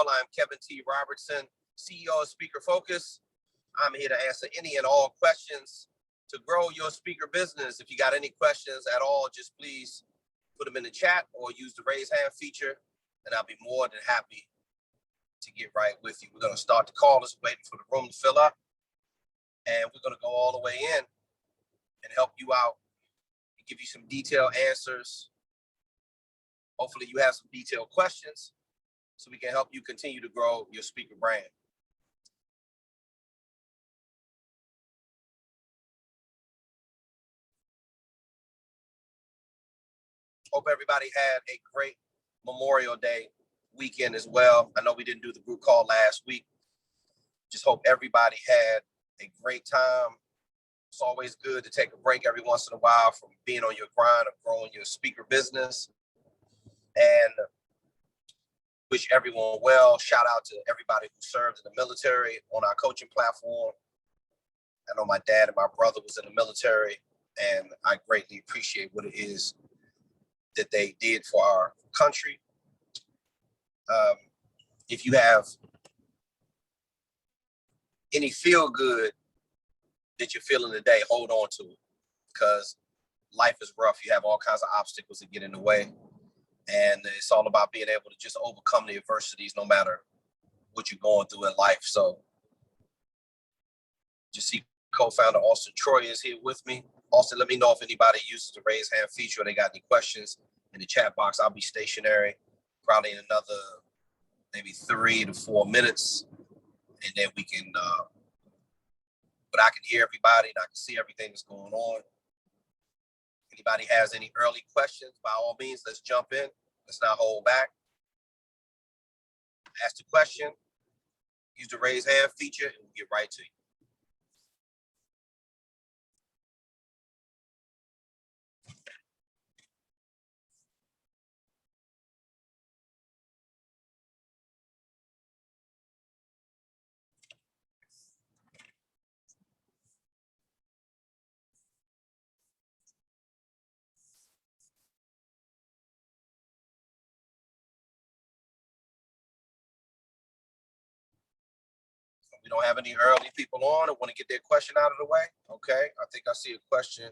I'm Kevin T. Robertson, CEO of Speaker Focus. I'm here to answer any and all questions to grow your speaker business. If you got any questions at all, just please put them in the chat or use the raise hand feature, and I'll be more than happy to get right with you. We're going to start the call. Just waiting for the room to fill up, and we're going to go all the way in and help you out and give you some detailed answers. Hopefully you have some detailed questions so we can help you continue to grow your speaker brand. Hope everybody had a great Memorial Day weekend as well. I know we didn't do the group call last week. Just hope everybody had a great time. It's always good to take a break every once in a while from being on your grind of growing your speaker business. And wish everyone well. Shout out to everybody who served in the military on our coaching platform. I know my dad and my brother was in the military, and I greatly appreciate what it is that they did for our country. If you have any feel good that you're feeling today, hold on to it, because life is rough. You have all kinds of obstacles that get in the way. And it's all about being able to just overcome the adversities no matter what you're going through in life. So just see co-founder Auston Troyer is here with me. Auston, let me know if anybody uses the raise hand feature or they got any questions in the chat box. I'll be stationary probably in another maybe 3 to 4 minutes. And then we can, but I can hear everybody and I can see everything that's going on. Anybody has any early questions, by all means, let's jump in. Let's not hold back. Ask the question, use the raise hand feature, and we'll get right to you. We don't have any early people on that want to get their question out of the way. Okay, I think I see a question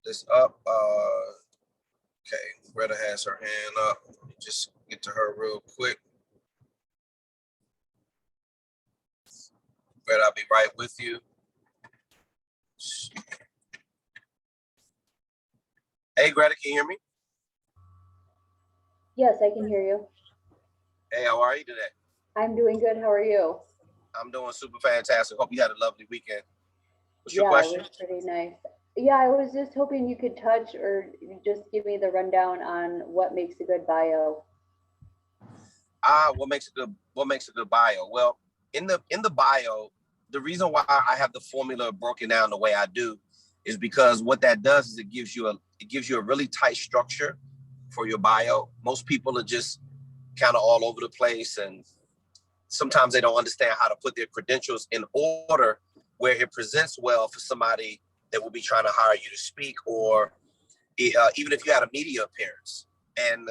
that's up. Okay, Greta has her hand up. Let me just get to her real quick. Greta, I'll be right with you. Hey, Greta, can you hear me? Yes, I can hear you. Hey, how are you today? I'm doing good. How are you? I'm doing super fantastic. Hope you had a lovely weekend. What's your question? It was pretty nice. Yeah, I was just hoping you could touch or just give me the rundown on what makes a good bio. What makes a good bio? Well, in the bio, the reason why I have the formula broken down the way I do is because what that does is it gives you a really tight structure for your bio. Most people are just kind of all over the place, and sometimes they don't understand how to put their credentials in order where it presents well for somebody that will be trying to hire you to speak, or even if you had a media appearance. And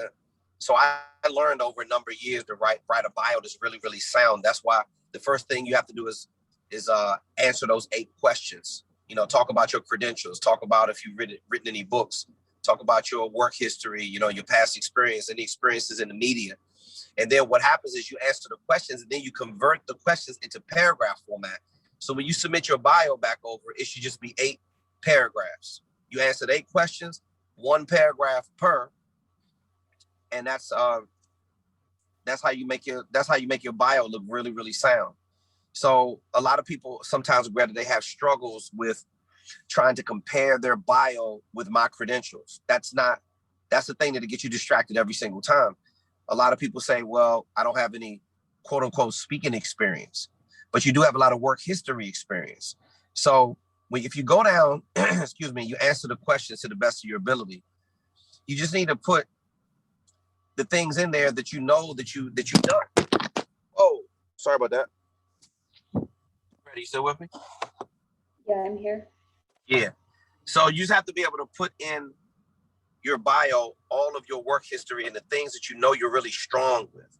so I learned over a number of years to write a bio that's really, really sound. That's why the first thing you have to do is answer those 8 questions. You know, talk about your credentials, talk about if you've written any books, talk about your work history, you know, your past experience, any experiences in the media. And then what happens is you answer the questions and then you convert the questions into paragraph format. So when you submit your bio back over, it should just be 8 paragraphs. You answered 8 questions, 1 paragraph per, and that's how you make your bio look really, really sound. So a lot of people sometimes, Greta, they have struggles with trying to compare their bio with my credentials. That's the thing that'll get you distracted every single time. A lot of people say, well, I don't have any quote unquote speaking experience, but you do have a lot of work history experience. So if you go down, excuse me, you answer the questions to the best of your ability. You just need to put the things in there that you know that you done. Oh, sorry about that. Ready? You still with me? Yeah, I'm here. Yeah. So you just have to be able to put in your bio all of your work history and the things that you know you're really strong with.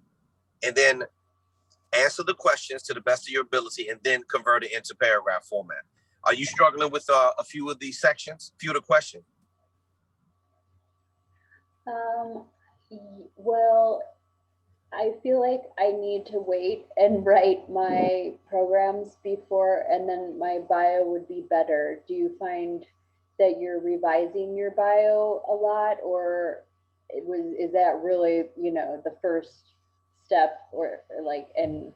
And then answer the questions to the best of your ability, and then convert it into paragraph format. Are you struggling with a few of these sections, a few of the questions? Well, I feel like I need to wait and write my programs before, and then my bio would be better. Do you find that you're revising your bio a lot, or is that really, the first step, or like, and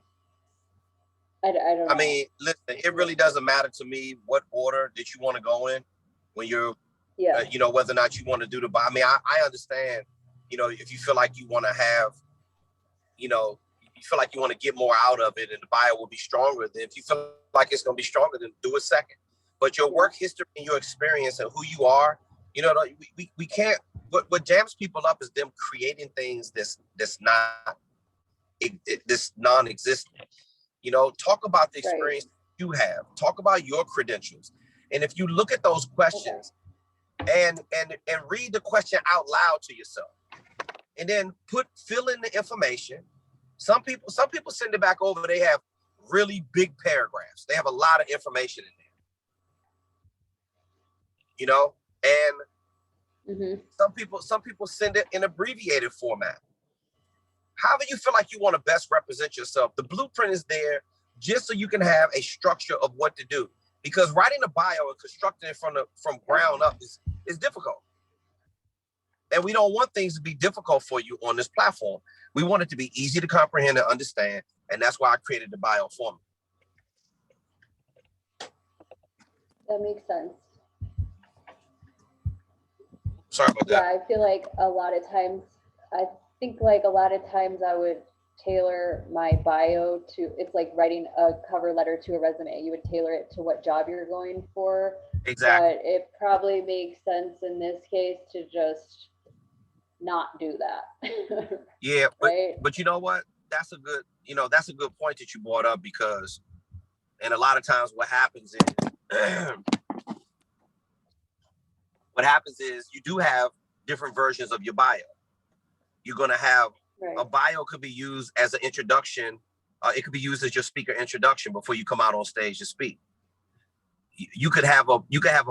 I don't know. I mean, listen, it really doesn't matter to me what order that you want to go in when you're, whether or not you want to do the bio. I mean, I understand, if you feel like you want to have, you feel like you want to get more out of it and the bio will be stronger, then if you feel like it's going to be stronger, then do it second. But your work history and your experience and who you are, we can't, what jams people up is them creating things that's not, this non-existent. Talk about the experience you have, talk about your credentials. And if you look at those questions and read the question out loud to yourself, and then fill in the information. Some people send it back over. They have really big paragraphs. They have a lot of information in there. And some people send it in abbreviated format. However you feel like you want to best represent yourself, the blueprint is there just so you can have a structure of what to do. Because writing a bio and constructing it from ground up is difficult. And we don't want things to be difficult for you on this platform. We want it to be easy to comprehend and understand. And that's why I created the bio format. That makes sense. Sorry about that. Yeah, I feel like a lot of times I would tailor my bio to, it's like writing a cover letter to a resume. You would tailor it to what job you're going for. Exactly. But it probably makes sense in this case to just not do that. Yeah, right? but you know what? That's a good point that you brought up, because, and a lot of times what happens is you do have different versions of your bio. You're going to have a bio could be used as an introduction. It could be used as your speaker introduction before you come out on stage to speak. You could have a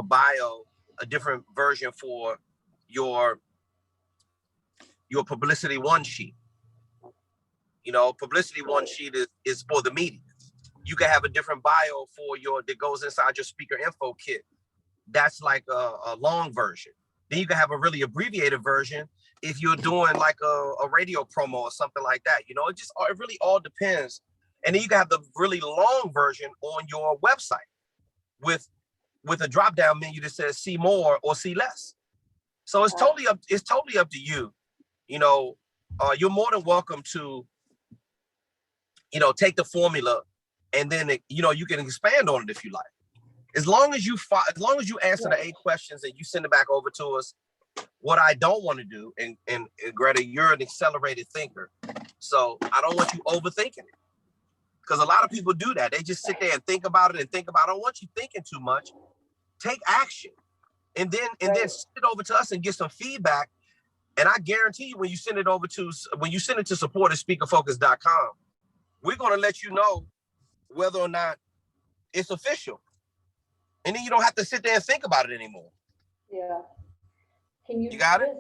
bio, a different version for your publicity one sheet. Publicity one sheet is for the media. You can have a different bio that goes inside your speaker info kit. That's like a long version. Then you can have a really abbreviated version if you're doing like a radio promo or something like that. It really all depends. And then you can have the really long version on your website with a drop down menu that says see more or see less. So it's totally up to you. You're more than welcome to, take the formula, and then you can expand on it if you like. As long as you answer the 8 questions and you send it back over to us. What I don't want to do, and Greta, you're an accelerated thinker, so I don't want you overthinking it, because a lot of people do that. They just sit there and think about it. I don't want you thinking too much. Take action, and then send it over to us and get some feedback. And I guarantee you, when you send it to support@speakerfocus.com, we're going to let you know whether or not it's official. And then you don't have to sit there and think about it anymore. Yeah. You got it?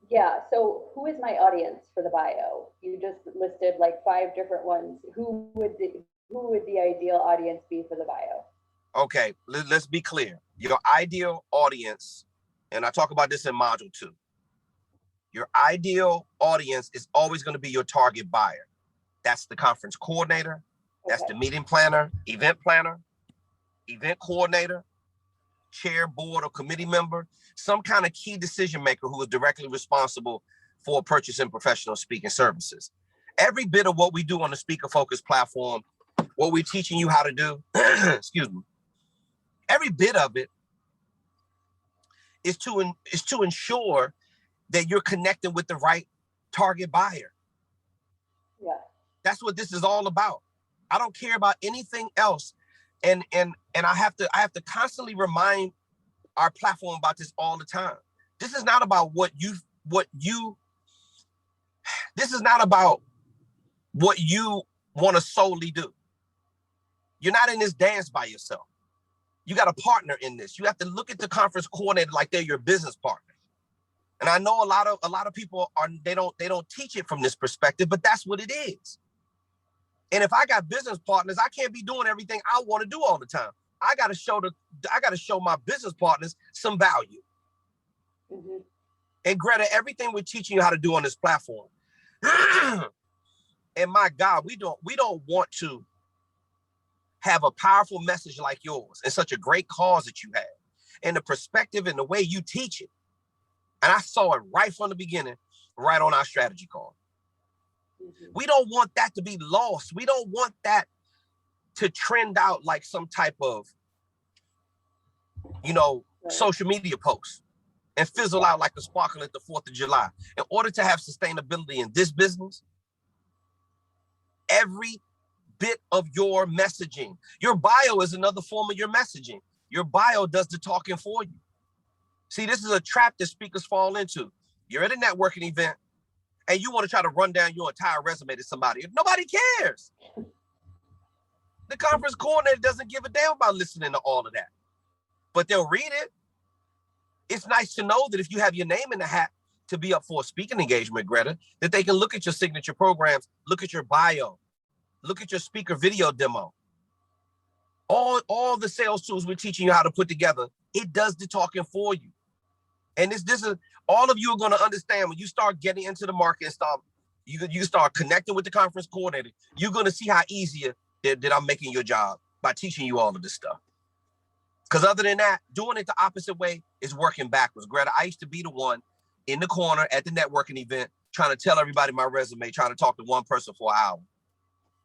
Yeah. So who is my audience for the bio? You just listed like 5 different ones. Who would the ideal audience be for the bio? Okay, let's be clear. Your ideal audience, and I talk about this in module 2. Your ideal audience is always going to be your target buyer. That's the conference coordinator. That's the meeting planner, event coordinator, chair, board, or committee member, some kind of key decision maker who is directly responsible for purchasing professional speaking services. Every bit of what we do on the Speaker Focus platform, what we're teaching you how to do, excuse me, every bit of it is to ensure that you're connecting with the right target buyer. Yeah. That's what this is all about. I don't care about anything else. And I have to constantly remind our platform about this all the time. This is not about this is not about what you want to solely do. You're not in this dance by yourself. You got a partner in this. You have to look at the conference coordinator like they're your business partner. And I know a lot of people they don't teach it from this perspective, but that's what it is. And if I got business partners, I can't be doing everything I want to do all the time. I got to show my business partners some value. Mm-hmm. And Greta, everything we're teaching you how to do on this platform. And my God, we don't want to have a powerful message like yours and such a great cause that you have, and the perspective and the way you teach it. And I saw it right from the beginning, right on our strategy call. Mm-hmm. We don't want that to be lost. We don't want that to trend out like some type of, social media post and fizzle out like a sparkle at the 4th of July. In order to have sustainability in this business, every bit of your messaging, your bio is another form of your messaging. Your bio does the talking for you. See, this is a trap that speakers fall into. You're at a networking event and you want to try to run down your entire resume to somebody. Nobody cares. The conference coordinator doesn't give a damn about listening to all of that, but they'll read it. It's nice to know that if you have your name in the hat to be up for a speaking engagement, Greta, that they can look at your signature programs, look at your bio, look at your speaker video demo. All the sales tools we're teaching you how to put together, it does the talking for you. And this is all of you are going to understand when you start getting into the market and you start connecting with the conference coordinator. You're going to see how easier that I'm making your job by teaching you all of this stuff. Because other than that, doing it the opposite way is working backwards. Greta, I used to be the one in the corner at the networking event trying to tell everybody my resume, trying to talk to one person for an hour,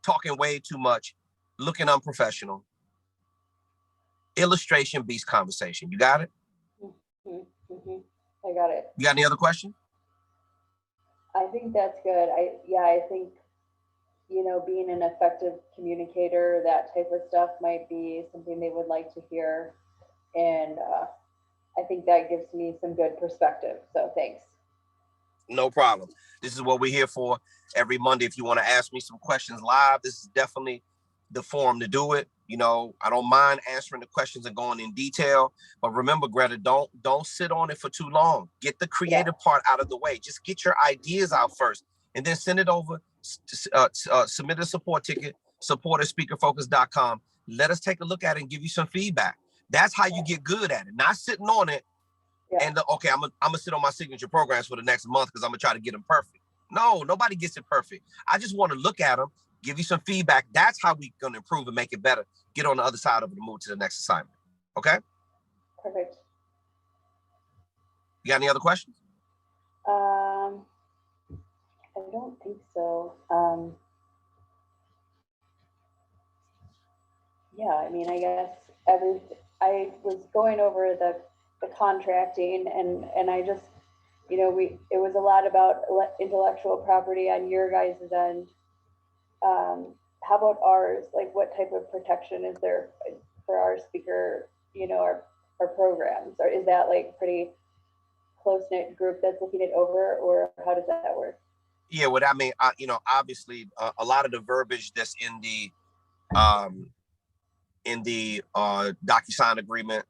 talking way too much, looking unprofessional. Illustration beats conversation. You got it? Mm-hmm. Mm-hmm. I got it. You got any other questions? I think that's good. I think, being an effective communicator, that type of stuff might be something they would like to hear. And I think that gives me some good perspective. So thanks. No problem. This is what we're here for every Monday. If you want to ask me some questions live, this is definitely the forum to do it. I don't mind answering the questions and going in detail, but remember, Greta, don't sit on it for too long. Get the creative part out of the way. Just get your ideas out first and then send it over. Submit a support ticket, support@speakerfocus.com. Let us take a look at it and give you some feedback. That's how you get good at it. Not sitting on it and I'm gonna sit on my signature programs for the next month because I'm gonna try to get them perfect. No, nobody gets it perfect. I just want to look at them, give you some feedback. That's how we're going to improve and make it better. Get on the other side of it and move to the next assignment. Okay? Perfect. You got any other questions? I don't think so. I guess I was going over the contracting and I just, it was a lot about intellectual property on your guys' end. How about ours? Like, what type of protection is there for our speaker, our programs? Or is that like pretty close-knit group that's looking it over, or how does that work? Yeah, obviously a lot of the verbiage that's in the DocuSign agreement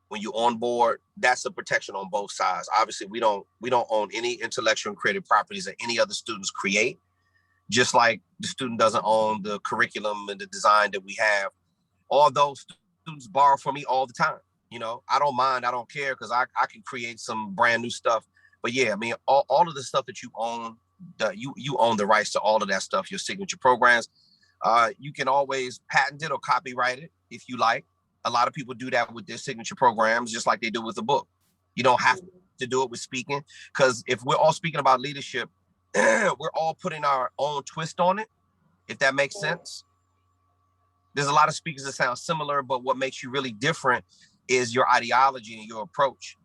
when you on board, that's a protection on both sides. Obviously, we don't own any intellectual and creative properties that any other students create. Just like the student doesn't own the curriculum and the design that we have. All those students borrow from me all the time. I don't mind, I don't care, because I can create some brand new stuff. But yeah, all of the stuff that you own, you own the rights to all of that stuff, your signature programs. You can always patent it or copyright it if you like. A lot of people do that with their signature programs, just like they do with a book. You don't have to do it with speaking, because if we're all speaking about leadership, we're all putting our own twist on it, if that makes sense. There's a lot of speakers that sound similar, but what makes you really different is your ideology and your approach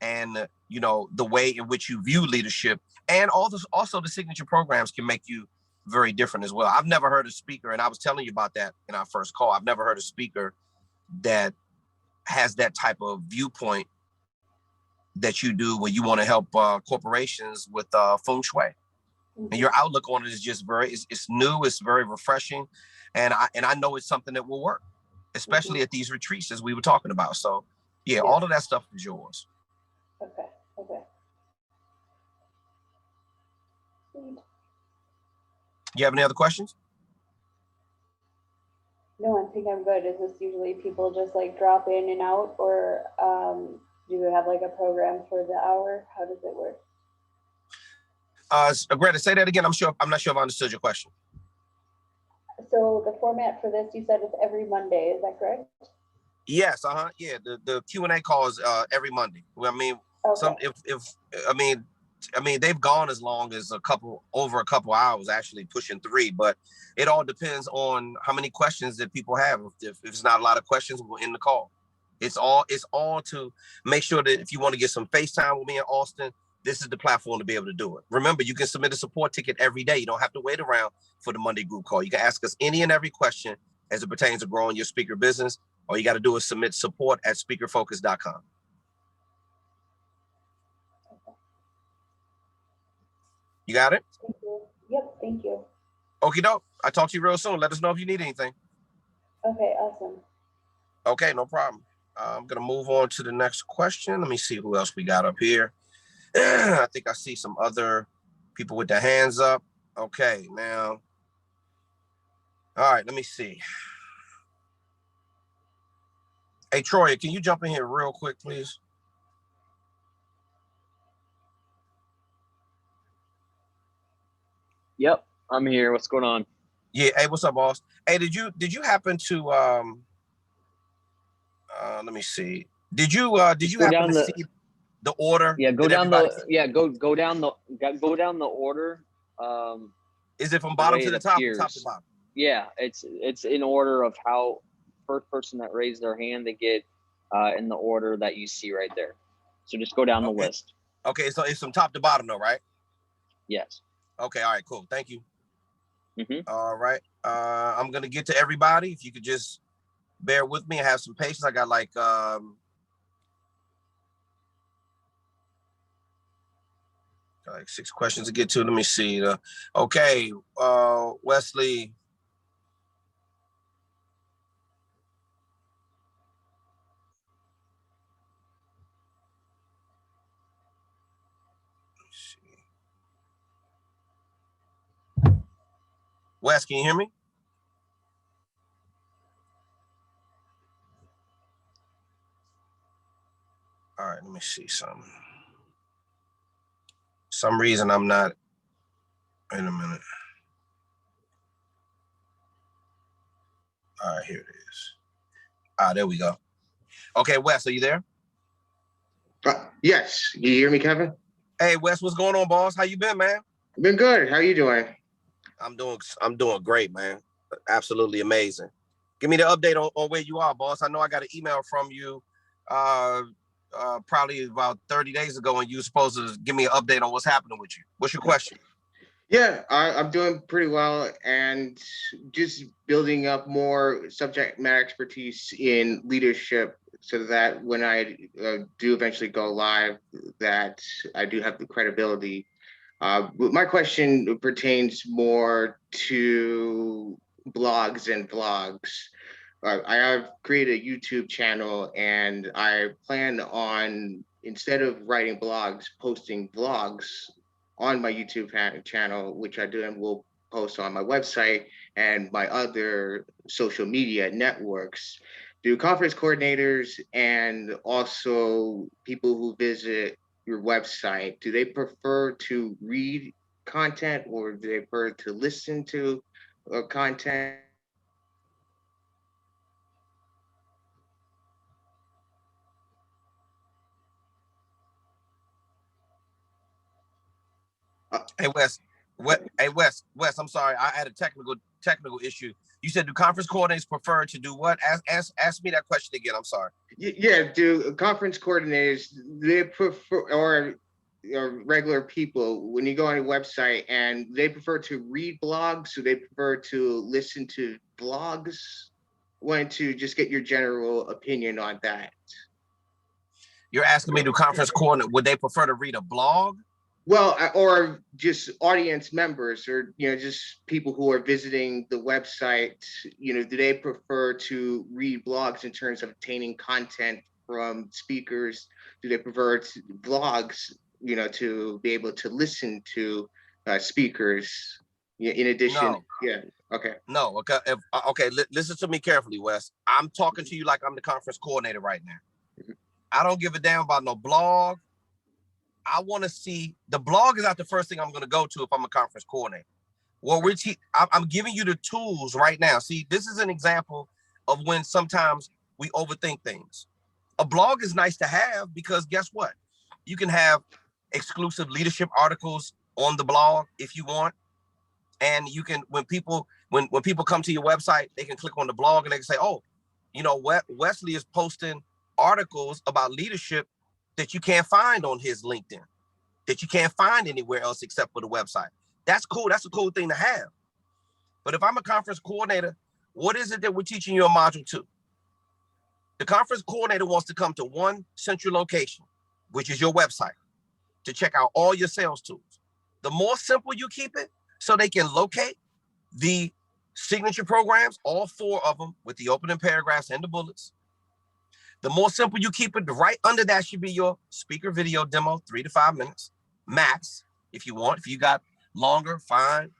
and, the way in which you view leadership. And also the signature programs can make you very different as well. I've never heard a speaker, and I was telling you about that in our first call, I've never heard a speaker that has that type of viewpoint that you do when you want to help corporations with feng shui. And your outlook on it is just it's new, it's very refreshing. And I know it's something that will work, especially at these retreats as we were talking about. So yeah, all of that stuff is yours. Okay. Sweet. You have any other questions? No, I think I'm good. Is this usually people just like drop in and out, or do you have like a program for the hour? How does it work? Greta, say that again. I'm not sure if I understood your question. So the format for this, you said it's every Monday, is that correct? Yes, yeah. The Q&A call is every Monday. I mean, they've gone as long as over a couple hours, actually pushing 3, but it all depends on how many questions that people have. If it's not a lot of questions, we'll end the call. It's all to make sure that if you want to get some FaceTime with me and Austin, this is the platform to be able to do it. Remember, you can submit a support ticket every day. You don't have to wait around for the Monday group call. You can ask us any and every question as it pertains to growing your speaker business. All you got to do is submit support@speakerfocus.com. You got it? Thank you. Yep, thank you. Okie doke. I'll talk to you real soon. Let us know if you need anything. Okay, awesome. Okay, no problem. I'm going to move on to the next question. Let me see who else we got up here. I think I see some other people with their hands up. Okay, now. All right, let me see. Hey, Troyer, can you jump in here real quick, please? Yep, I'm here. What's going on? Yeah. Hey, what's up, boss? Hey, did you happen to let me see. Did you happen to see the order? Yeah, go down the order. Is it from bottom to the top or top to bottom? Yeah, it's in order of how first person that raised their hand, they get in the order that you see right there. So just go down the list. Okay, so it's from top to bottom though, right? Yes. Okay, all right, cool. Thank you. Mm-hmm. All right. I'm gonna get to everybody. If you could just bear with me and have some patience. I got like 6 questions to get to. Let me see. Okay, Wesley. Wes, can you hear me? All right, let me see something. Some reason I'm not. Wait a minute. All right, here it is. There we go. Okay, Wes, are you there? Yes. You hear me, Kevin? Hey, Wes, what's going on, boss? How you been, man? Been good. How you doing? I'm doing great, man. Absolutely amazing. Give me the update on where you are, boss. I know I got an email from you probably about 30 days ago, and you were supposed to give me an update on what's happening with you. What's your question? Yeah, I'm doing pretty well and just building up more subject matter expertise in leadership so that when I do eventually go live, that I do have the credibility. My question pertains more to blogs and vlogs. I have created a YouTube channel and I plan on, instead of writing blogs, posting vlogs on my YouTube channel, which I do and will post on my website and my other social media networks. Do conference coordinators and also people who visit your website, do they prefer to read content or do they prefer to listen to content? Hey, Wes, I'm sorry. I had a technical issue. You said, do conference coordinators prefer to do what? Ask me that question again. I'm sorry. Yeah, do conference coordinators, they prefer, or regular people, when you go on a website and they prefer to read blogs, do they prefer to listen to blogs? Want to just get your general opinion on that. You're asking me, do conference coordinators, would they prefer to read a blog? Well, or just audience members, or just people who are visiting the website. Do they prefer to read blogs in terms of obtaining content from speakers? Do they prefer blogs, to be able to listen to speakers? In addition, No. yeah, okay. No, okay. Listen to me carefully, Wes. I'm talking to you like I'm the conference coordinator right now. I don't give a damn about no blog. I want to see the blog is not the first thing I'm going to go to if I'm a conference coordinator. Well, I'm giving you the tools right now. See, this is an example of when sometimes we overthink things. A blog is nice to have because guess what? You can have exclusive leadership articles on the blog if you want. And you can, when people come to your website, they can click on the blog and they can say, oh, Wesley is posting articles about leadership that you can't find on his LinkedIn, that you can't find anywhere else except for the website. That's cool. That's a cool thing to have. But if I'm a conference coordinator, what is it that we're teaching you in module 2? The conference coordinator wants to come to one central location, which is your website, to check out all your sales tools. The more simple you keep it, so they can locate the signature programs, all 4 of them with the opening paragraphs and the bullets. The more simple you keep it, right under that should be your speaker video demo, 3 to 5 minutes, max, if you want. If you got longer, fine,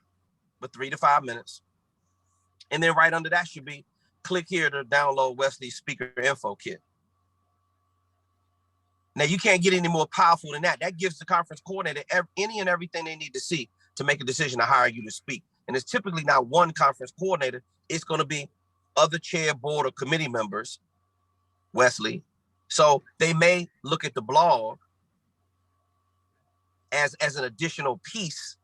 but 3 to 5 minutes. And then right under that should be, click here to download Wesley's speaker info kit. Now, you can't get any more powerful than that. That gives the conference coordinator any and everything they need to see to make a decision to hire you to speak. And it's typically not one conference coordinator. It's going to be other chair, board, or committee members, Wesley. So they may look at the blog as an additional piece,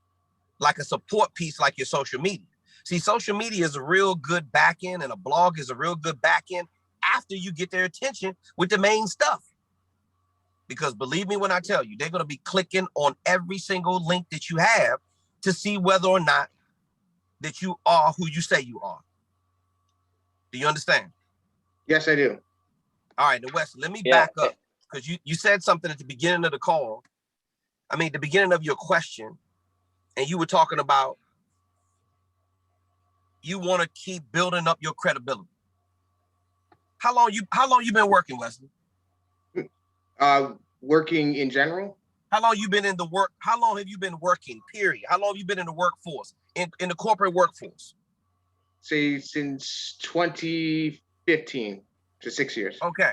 like a support piece, like your social media. See, social media is a real good back end, and a blog is a real good back end after you get their attention with the main stuff. Because believe me when I tell you, they're going to be clicking on every single link that you have to see whether or not that you are who you say you are. Do you understand? Yes, I do. All right, now Wesley, let me back up, because you said something at the beginning of the call. The beginning of your question, and you were talking about you want to keep building up your credibility. How long you been working, Wesley? Working in general. How long you been in the work? How long have you been working, period? How long have you been in the workforce, in the corporate workforce? Say since 2015, to 6 years. Okay.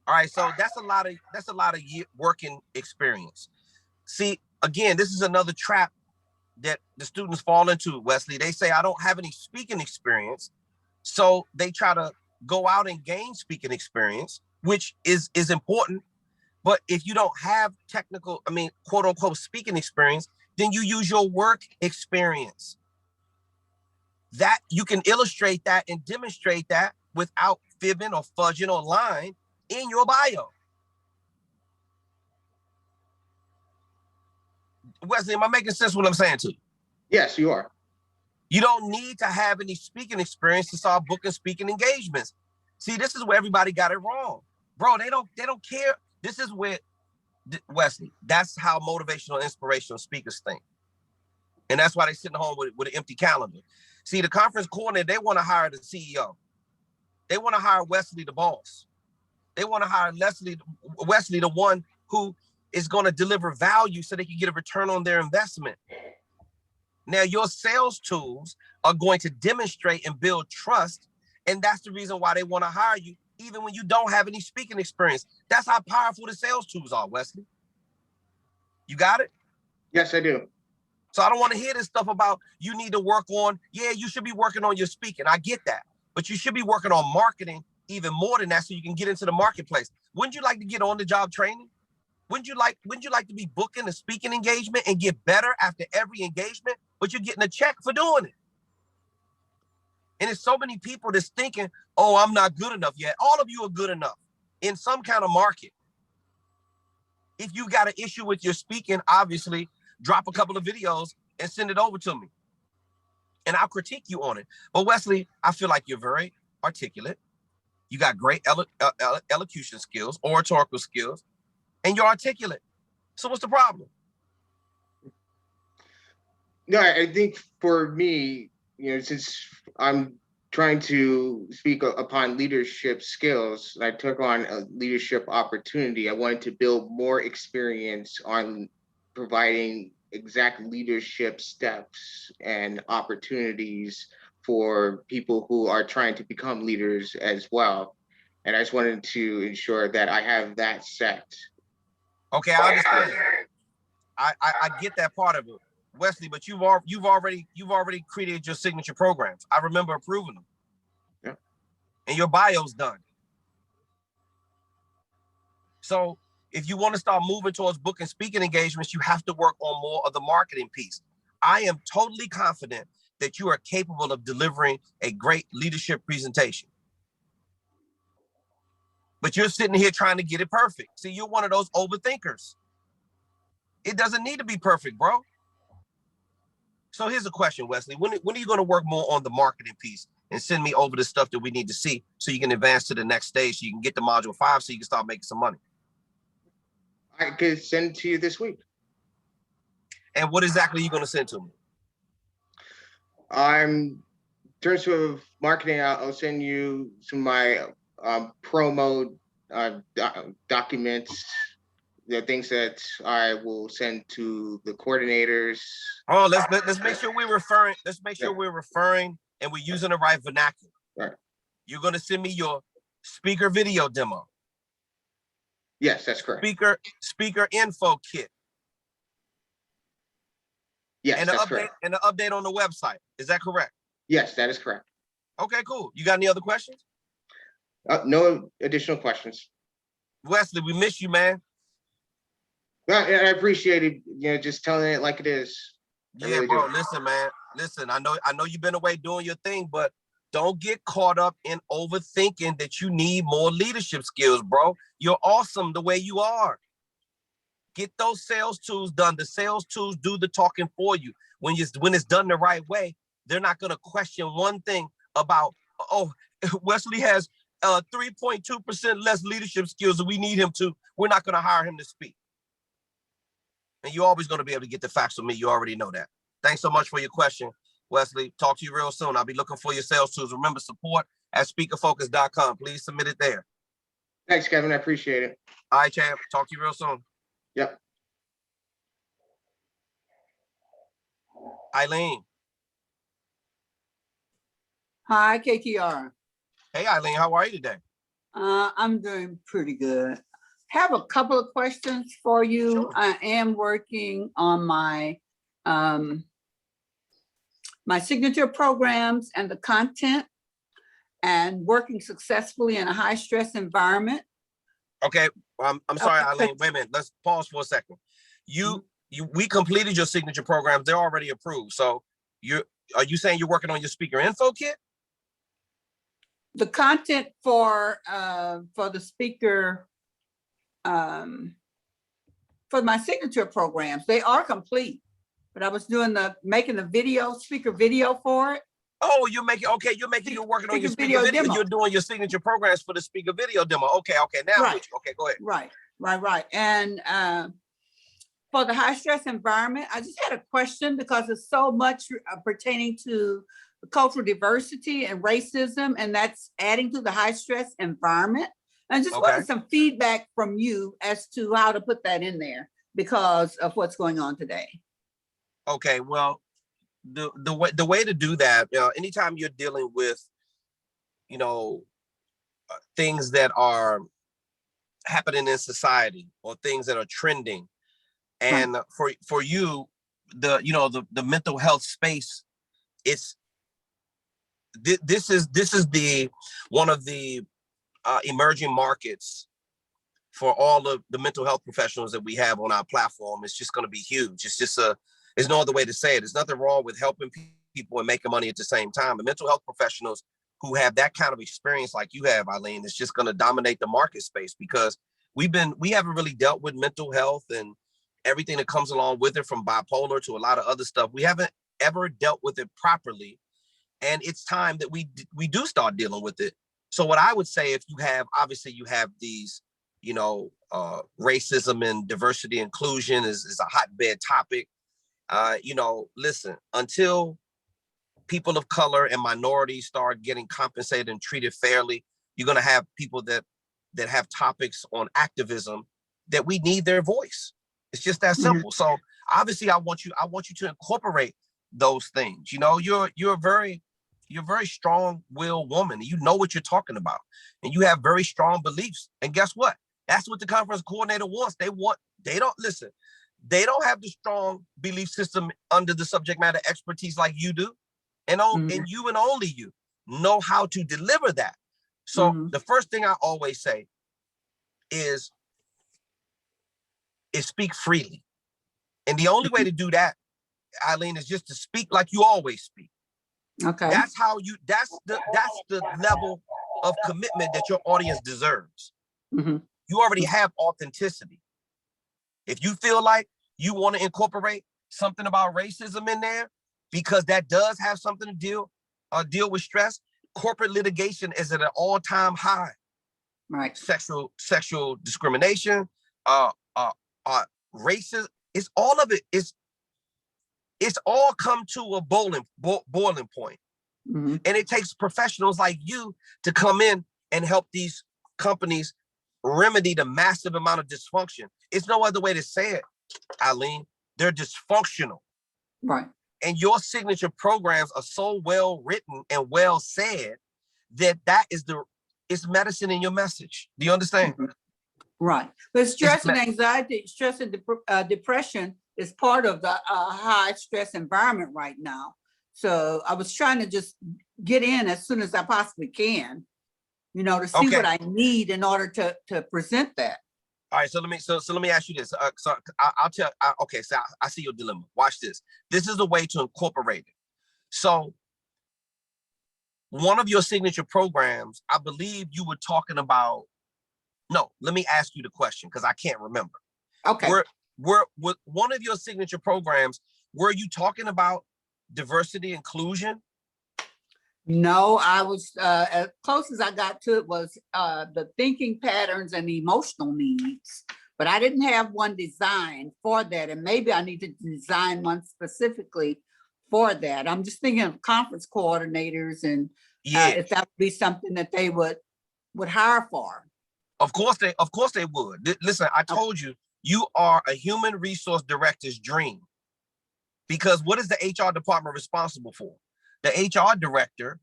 All right, so that's a lot of working experience. See, again, this is another trap that the students fall into, Wesley. They say, I don't have any speaking experience. So they try to go out and gain speaking experience, which is important. But if you don't have technical, quote unquote, speaking experience, then you use your work experience. That you can illustrate that and demonstrate that without fibbing or fudging or lying in your bio. Wesley, am I making sense what I'm saying to you? Yes, you are. You don't need to have any speaking experience to start booking speaking engagements. See, this is where everybody got it wrong. Bro, they don't care. This is where, Wesley, that's how motivational, inspirational speakers think. And that's why they're sitting home with an empty calendar. See, the conference coordinator, they want to hire the CEO. They want to hire Wesley, the boss. They want to hire Wesley, the one who is going to deliver value so they can get a return on their investment. Now, your sales tools are going to demonstrate and build trust. And that's the reason why they want to hire you, even when you don't have any speaking experience. That's how powerful the sales tools are, Wesley. You got it? Yes, I do. So I don't want to hear this stuff about you need to work on, you should be working on your speaking. I get that. But you should be working on marketing even more than that so you can get into the marketplace. Wouldn't you like to get on the job training? Wouldn't you like to be booking a speaking engagement and get better after every engagement, but you're getting a check for doing it? And there's so many people that's thinking, oh, I'm not good enough yet. All of you are good enough in some kind of market. If you got an issue with your speaking, obviously, drop a couple of videos and send it over to me. And I'll critique you on it. But Wesley, I feel like you're very articulate. You got great elocution skills, oratorical skills, and you're articulate. So what's the problem? No, I think for me, since I'm trying to speak upon leadership skills, I took on a leadership opportunity. I wanted to build more experience on providing exact leadership steps and opportunities for people who are trying to become leaders as well. And I just wanted to ensure that I have that set. Okay, I understand. I get that part of it, Wesley, but you've already created your signature programs. I remember approving them. Yeah. And your bio's done. So if you want to start moving towards book and speaking engagements, you have to work on more of the marketing piece. I am totally confident that you are capable of delivering a great leadership presentation. But you're sitting here trying to get it perfect. See, you're one of those overthinkers. It doesn't need to be perfect, bro. So here's a question, Wesley. When are you going to work more on the marketing piece and send me over the stuff that we need to see so you can advance to the next stage, so you can get to module 5 so you can start making some money? I could send it to you this week. And what exactly are you going to send to me? In terms of marketing, I'll send you some of my promo documents, the things that I will send to the coordinators. Oh, let's make sure we're referring. Let's make sure we're referring and we're using the right vernacular. Right. You're going to send me your speaker video demo. Yes, that's correct. Speaker info kit. Yes, and that's update correct. And the update on the website. Is that correct? Yes, that is correct. Okay, cool. You got any other questions? No additional questions. Wesley, we miss you, man. Well, I appreciate it. Just telling it like it is. Yeah, really bro. do. Listen, man. Listen, I know you've been away doing your thing, but don't get caught up in overthinking that you need more leadership skills, bro. You're awesome the way you are. Get those sales tools done. The sales tools do the talking for you. When it's done the right way, they're not going to question one thing about, oh, Wesley has 3.2% less leadership skills than we need him to. We're not going to hire him to speak. And you're always going to be able to get the facts from me. You already know that. Thanks so much for your question, Wesley. Talk to you real soon. I'll be looking for your sales tools. Remember, support@speakerfocus.com. Please submit it there. Thanks, Kevin. I appreciate it. All right, champ. Talk to you real soon. Yep. Eileen. Hi, KTR. Hey, Eileen. How are you today? I'm doing pretty good. Have a couple of questions for you. Sure. I am working on my my signature programs and the content, and working successfully in a high stress environment. Okay. I'm sorry, Okay. Eileen. Wait a minute. Let's pause for a second. We completed your signature programs. They're already approved. So are you saying you're working on your speaker info kit? The content for the speaker, for my signature programs, they are complete, but I was doing making the speaker video for it. Oh, you're working on your speaker video. demo. You're doing your signature programs for the speaker video demo. Okay. Now I'm with you. Okay, go ahead. Right. And for the high stress environment, I just had a question because it's so much pertaining to cultural diversity and racism, and that's adding to the high stress environment. I just wanted some feedback from you as to how to put that in there because of what's going on today. Okay, well, the way to do that, anytime you're dealing with, things that are happening in society or things that are trending, and for you, the mental health space, this is the one of the emerging markets for all of the mental health professionals that we have on our platform. It's just going to be huge. It's just there's no other way to say it. There's nothing wrong with helping people and making money at the same time. The mental health professionals who have that kind of experience like you have, Eileen, is just going to dominate the market space because we haven't really dealt with mental health and everything that comes along with it, from bipolar to a lot of other stuff. We haven't ever dealt with it properly. And it's time that we do start dealing with it. So what I would say, if you have these racism and diversity inclusion is a hotbed topic. Listen, until people of color and minorities start getting compensated and treated fairly, you're going to have people that have topics on activism that we need their voice. It's just that simple. So obviously I want you to incorporate those things. You're a very strong-willed woman. You know what you're talking about, and you have very strong beliefs. And guess what? That's what the conference coordinator wants. They don't have the strong belief system under the subject matter expertise like you do. And you and only you know how to deliver that. So the first thing I always say is speak freely. And the only way to do that, Eileen, is just to speak like you always speak. Okay. That's the level of commitment that your audience deserves. You already have authenticity. If you feel like you want to incorporate something about racism in there, because that does have something to deal with stress, corporate litigation is at an all-time high. Right. Sexual discrimination, racism, it's all of it. It's all come to a boiling point. And it takes professionals like you to come in and help these companies remedy the massive amount of dysfunction. It's no other way to say it, Eileen. They're dysfunctional. Right. And your signature programs are so well written and well said that it's medicine in your message. Do you understand? Right. But stress and anxiety, stress and depression is part of the high stress environment right now. So I was trying to just get in as soon as I possibly can, to see what I need in order to present that. All right, so let me ask you this. So I see your dilemma. Watch this. This is a way to incorporate it. So one of your signature programs, I believe you were talking about. No, let me ask you the question because I can't remember. Okay. Were one of your signature programs, were you talking about diversity inclusion? No, I was as close as I got to it was the thinking patterns and emotional needs, but I didn't have one designed for that. And maybe I need to design one specifically for that. I'm just thinking of conference coordinators and if that would be something that they would hire for. Of course they would. Listen, I told you, you are a human resource director's dream. Because what is the HR department responsible for? The HR director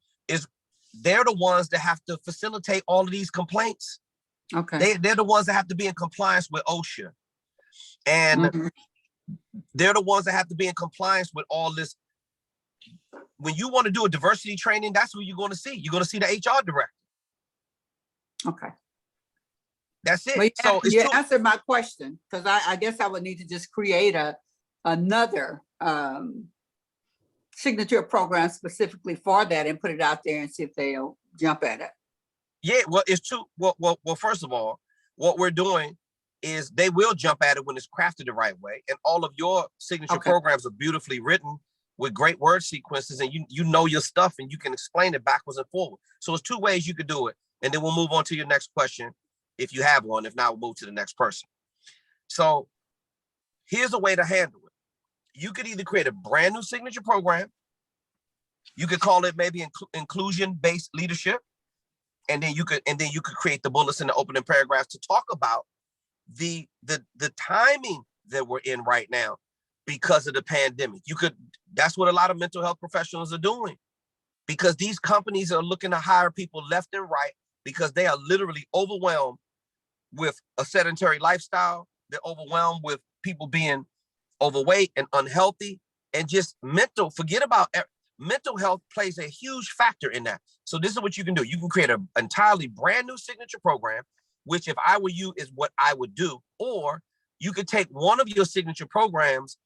they're the ones that have to facilitate all of these complaints. Okay. They're the ones that have to be in compliance with OSHA. And they're the ones that have to be in compliance with all this. When you want to do a diversity training, that's what you're going to see. You're going to see the HR director. Okay. That's it. Well, you answered my question, because I guess I would need to just create another signature program specifically for that and put it out there and see if they'll jump at it. Yeah, well, it's true. Well, first of all, what we're doing is they will jump at it when it's crafted the right way. And all of your signature programs are beautifully written with great word sequences, and you know your stuff and you can explain it backwards and forward. So it's two ways you could do it. And then we'll move on to your next question if you have one. If not, we'll move to the next person. So here's a way to handle it. You could either create a brand new signature program. You could call it maybe inclusion-based leadership. And then you could create the bullets and the opening paragraphs to talk about the timing that we're in right now because of the pandemic. That's what a lot of mental health professionals are doing, because these companies are looking to hire people left and right because they are literally overwhelmed with a sedentary lifestyle. They're overwhelmed with people being overweight and unhealthy, and just mental health plays a huge factor in that. So this is what you can do. You can create an entirely brand new signature program, which if I were you is what I would do. Or you could take one of your signature programs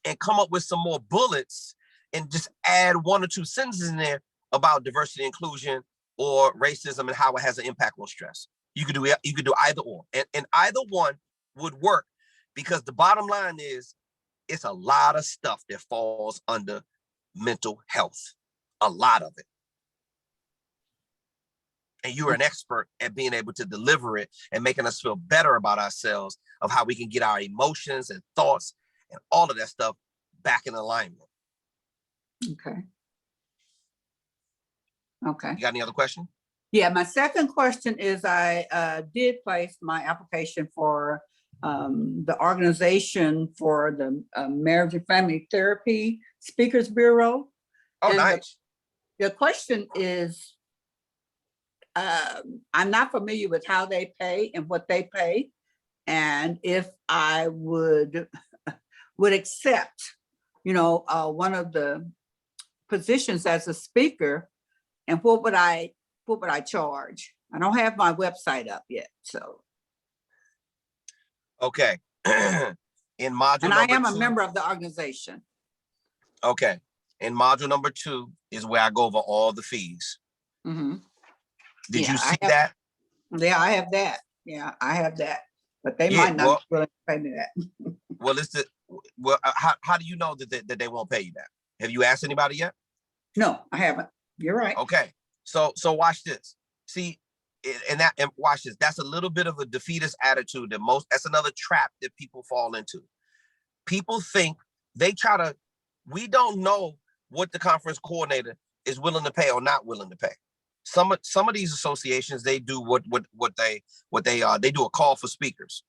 and come up with some more bullets and just add one or two sentences in there about diversity, inclusion, or racism and how it has an impact on stress. You could do either or. And either one would work, because the bottom line is it's a lot of stuff that falls under mental health. A lot of it. And you are an expert at being able to deliver it and making us feel better about ourselves, of how we can get our emotions and thoughts and all of that stuff back in alignment. Okay. Okay. You got any other question? Yeah, my second question is I did place my application for the organization for the Marriage and Family Therapy Speakers Bureau. Oh, And nice. The question is, I'm not familiar with how they pay and what they pay, and if I would accept, one of the positions as a speaker, and what would I charge? I don't have my website up yet, so. Okay. In module And I number am a 2, member of the organization. okay. In module number 2 is where I go over all the fees. Mm-hmm. Did Yeah, you see that? Yeah, I have that. Yeah, I have that. But they Yeah, might not be willing to pay me that. Well, how do you know that they won't pay you that? Have you asked anybody yet? No, I haven't. You're right. Okay. So watch this. See, and watch this. That's a little bit of a defeatist attitude that's another trap that people fall into. People think we don't know what the conference coordinator is willing to pay or not willing to pay. Some of these associations, they do they do a call for speakers.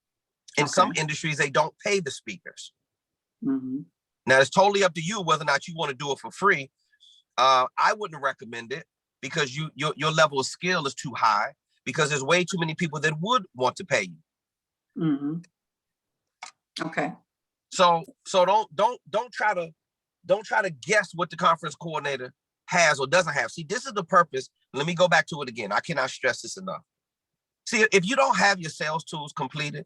In some industries, they don't pay the speakers. Mm-hmm. Now, it's totally up to you whether or not you want to do it for free. I wouldn't recommend it, because your level of skill is too high, because there's way too many people that would want to pay you. Mm-hmm. Okay. So don't try to guess what the conference coordinator has or doesn't have. See, this is the purpose. Let me go back to it again. I cannot stress this enough. See, if you don't have your sales tools completed,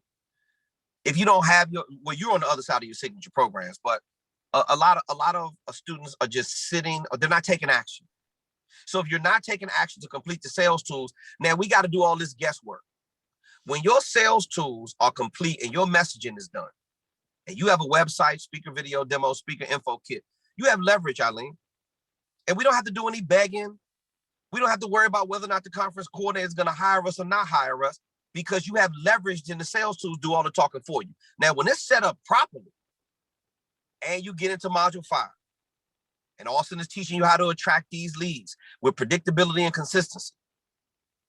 if you don't have you're on the other side of your signature programs, but a lot of students are just sitting, or they're not taking action. So if you're not taking action to complete the sales tools, now we got to do all this guesswork. When your sales tools are complete and your messaging is done, and you have a website, speaker video demo, speaker info kit, you have leverage, Eileen. And we don't have to do any begging. We don't have to worry about whether or not the conference coordinator is going to hire us or not hire us, because you have leveraged in the sales tools do all the talking for you. Now, when it's set up properly and you get into module 5, and Auston is teaching you how to attract these leads with predictability and consistency.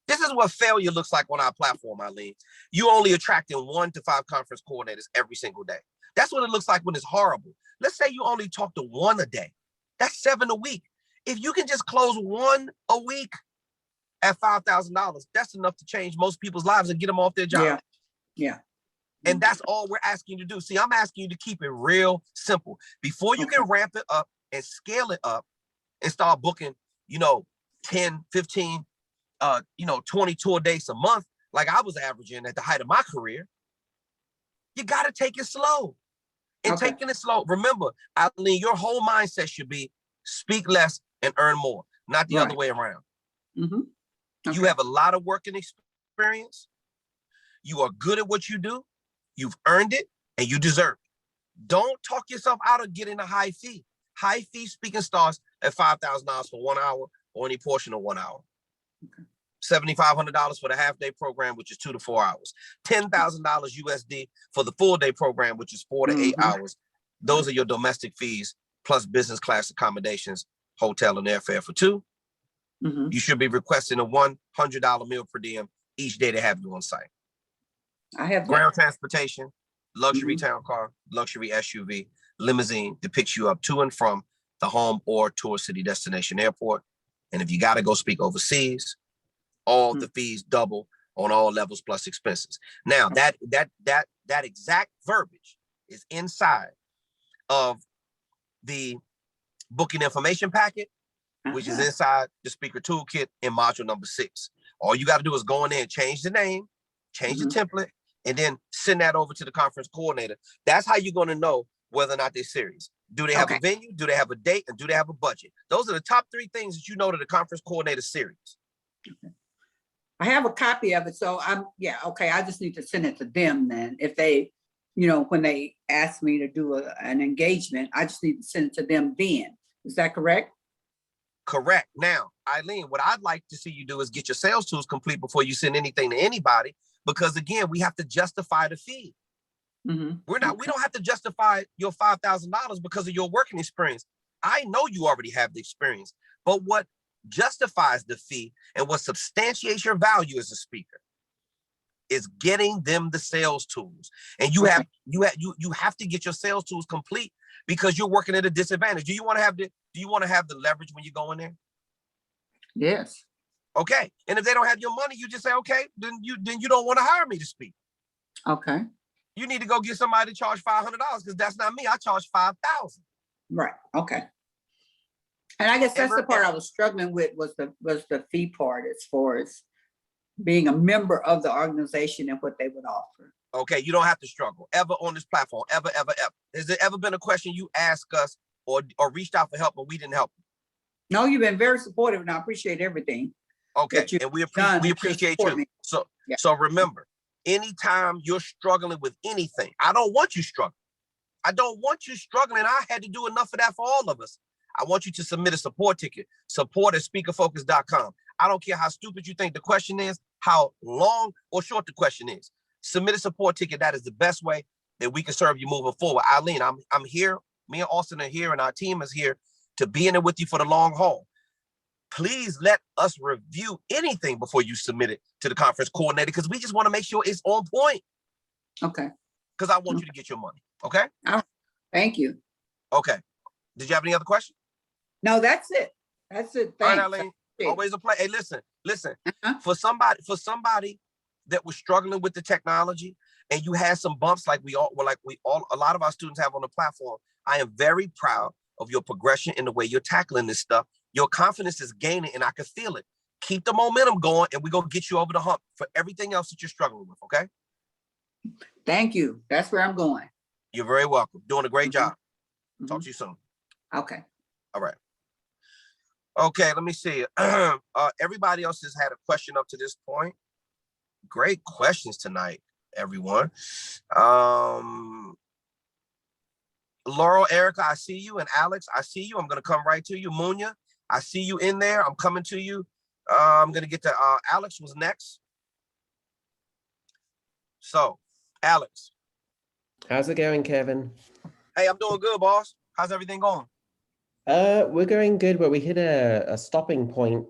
This is what failure looks like on our platform, Eileen. You only attracting 1 to 5 conference coordinators every single day. That's what it looks like when it's horrible. Let's say you only talk to 1 a day. That's 7 a week. If you can just close 1 a week at $5,000, that's enough to change most people's lives and get them off their job. Yeah. And that's all we're asking you to do. See, I'm asking you to keep it real simple. Before you can ramp it up and scale it up and start booking, 10, 15, 20 tour days a month, like I was averaging at the height of my career, you got to take it slow. And taking it slow, remember, Eileen, your whole mindset should be speak less and earn more, not the other way around. Mm-hmm. You have a lot of working experience. You are good at what you do. You've earned it, and you deserve it. Don't talk yourself out of getting a high fee. High fee speaking starts at $5,000 for 1 hour or any portion of 1 hour. $7,500 for the half-day program, which is 2 to 4 hours. $10,000 USD for the full-day program, which is 4 to 8 hours. Those are your domestic fees, plus business class accommodations, hotel and airfare for 2. You should be requesting a $100 meal per diem each day to have you on site. I have ground transportation, luxury town car, luxury SUV, limousine that picks you up to and from the home or tour city destination airport. And if you got to go speak overseas, all the fees double on all levels plus expenses. Now that exact verbiage is inside of the booking information packet, which is inside the speaker toolkit in module number 6. All you got to do is go in there and change the name, change the template, and then send that over to the conference coordinator. That's how you're going to know whether or not they're serious. Do they have a venue? Do they have a date? And do they have a budget? Those are the top 3 things that you know that the conference coordinator is serious. I have a copy of it. So I just need to send it to them then. If they, when they ask me to do an engagement, I just need to send it to them then. Is that correct? Correct. Now, Eileen, what I'd like to see you do is get your sales tools complete before you send anything to anybody, because again, we have to justify the fee. We don't have to justify your $5,000 because of your working experience. I know you already have the experience, but what justifies the fee and what substantiates your value as a speaker is getting them the sales tools. And you have to get your sales tools complete because you're working at a disadvantage. Do you want to have the leverage when you go in there? Yes. Okay. And if they don't have your money, you just say, okay, then you don't want to hire me to speak. Okay. You need to go get somebody to charge $500 because that's not me. I charge $5,000. Right. Okay. And I guess that's the part I was struggling with was the fee part as far as being a member of the organization and what they would offer. Okay, you don't have to struggle ever on this platform, ever. Has there ever been a question you asked us or reached out for help and we didn't help you? No, you've been very supportive and I appreciate everything. Okay, and we appreciate you. So remember, anytime you're struggling with anything, I don't want you struggling. I don't want you struggling. I had to do enough of that for all of us. I want you to submit a support ticket, support@speakerfocus.com. I don't care how stupid you think the question is, how long or short the question is. Submit a support ticket. That is the best way that we can serve you moving forward. Eileen, I'm here. Me and Austin are here and our team is here to be in it with you for the long haul. Please let us review anything before you submit it to the conference coordinator because we just want to make sure it's on point. Okay. Because I want you to get your money. Okay? Thank you. Okay. Did you have any other questions? No, that's it. That's it. Thanks. All right, Eileen. Always a play. Hey, listen. For somebody that was struggling with the technology and you had some bumps like a lot of our students have on the platform, I am very proud of your progression in the way you're tackling this stuff. Your confidence is gaining and I can feel it. Keep the momentum going and we're going to get you over the hump for everything else that you're struggling with, okay? Thank you. That's where I'm going. You're very welcome. Doing a great job. Talk to you soon. Okay. All right. Okay, let me see. Everybody else has had a question up to this point. Great questions tonight, everyone. Laurel, Erica, I see you. And Alex, I see you. I'm going to come right to you. Munya, I see you in there. I'm coming to you. I'm going to get to Alex was next. So, Alex. How's it going, Kevin? Hey, I'm doing good, boss. How's everything going? We're going good, but we hit a stopping point.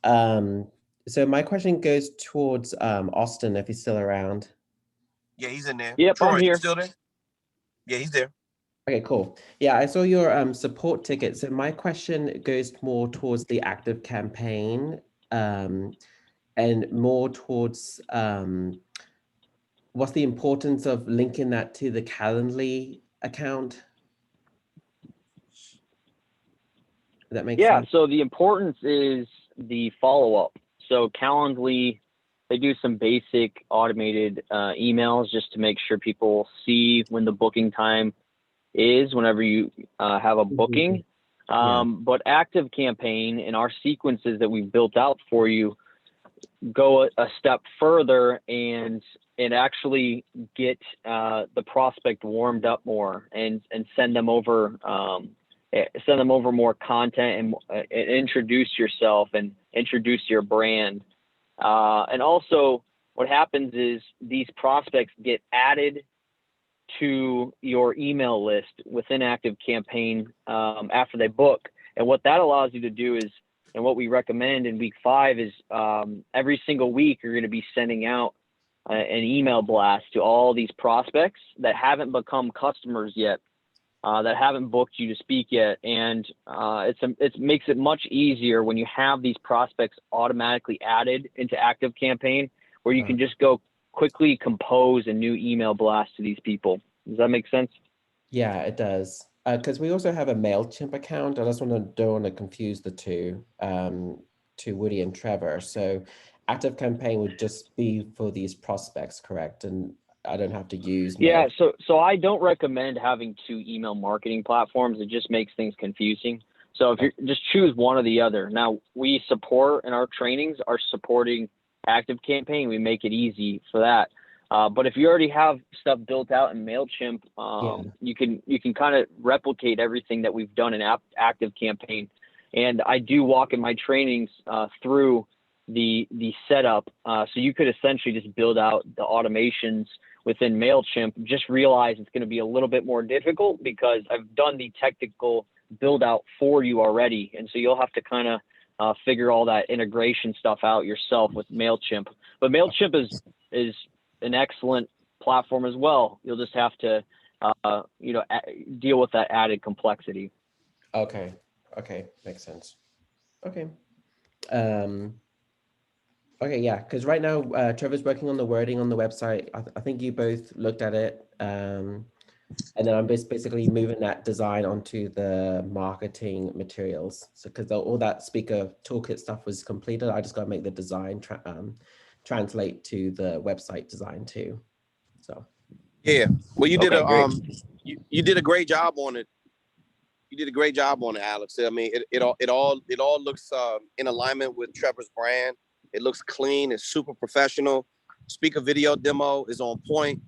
So my question goes towards Austin, if he's still around. Yeah, he's in there. Yep, Troy, I'm here. Still there? Yeah, he's there. Okay, cool. Yeah, I saw your support ticket. So my question goes more towards the active campaign and more towards what's the importance of linking that to the Calendly account? Does that make sense? So the importance is the follow-up. So Calendly, they do some basic automated emails just to make sure people see when the booking time is whenever you have a booking. But Active Campaign and our sequences that we've built out for you go a step further and actually get the prospect warmed up more and send them over more content and introduce yourself and introduce your brand. And also what happens is these prospects get added to your email list within Active Campaign after they book. And what that allows you to do is, and what we recommend in week 5 is every single week, you're going to be sending out an email blast to all these prospects that haven't become customers yet, that haven't booked you to speak yet. And it makes it much easier when you have these prospects automatically added into Active Campaign, where you can just go quickly compose a new email blast to these people. Does that make sense? Yeah, it does. Because we also have a MailChimp account. I just don't want to confuse the two, to Woody and Trevor. So Active Campaign would just be for these prospects, correct? And I don't have to use Mail. Yeah, so I don't recommend having 2 email marketing platforms. It just makes things confusing. So if you just choose one or the other. Now, we support in our trainings are supporting Active Campaign. We make it easy for that. But if you already have stuff built out in MailChimp, you can kind of replicate everything that we've done in Active Campaign. And I do walk in my trainings through the setup. So you could essentially just build out the automations within MailChimp. Just realize it's going to be a little bit more difficult because I've done the technical build out for you already. And so you'll have to kind of figure all that integration stuff out yourself with MailChimp. But MailChimp is an excellent platform as well. You'll just have to, deal with that added complexity. Okay. Makes sense. Okay. Okay, yeah, because right now Trevor's working on the wording on the website. I think you both looked at it. And then I'm basically moving that design onto the marketing materials. So because all that speaker toolkit stuff was completed, I just got to make the design translate to the website design too. So yeah, well, you did great. you did a great job on it. You did a great job on it, Alex. I mean, it all looks in alignment with Trevor's brand. It looks clean. It's super professional. Speaker video demo is on point.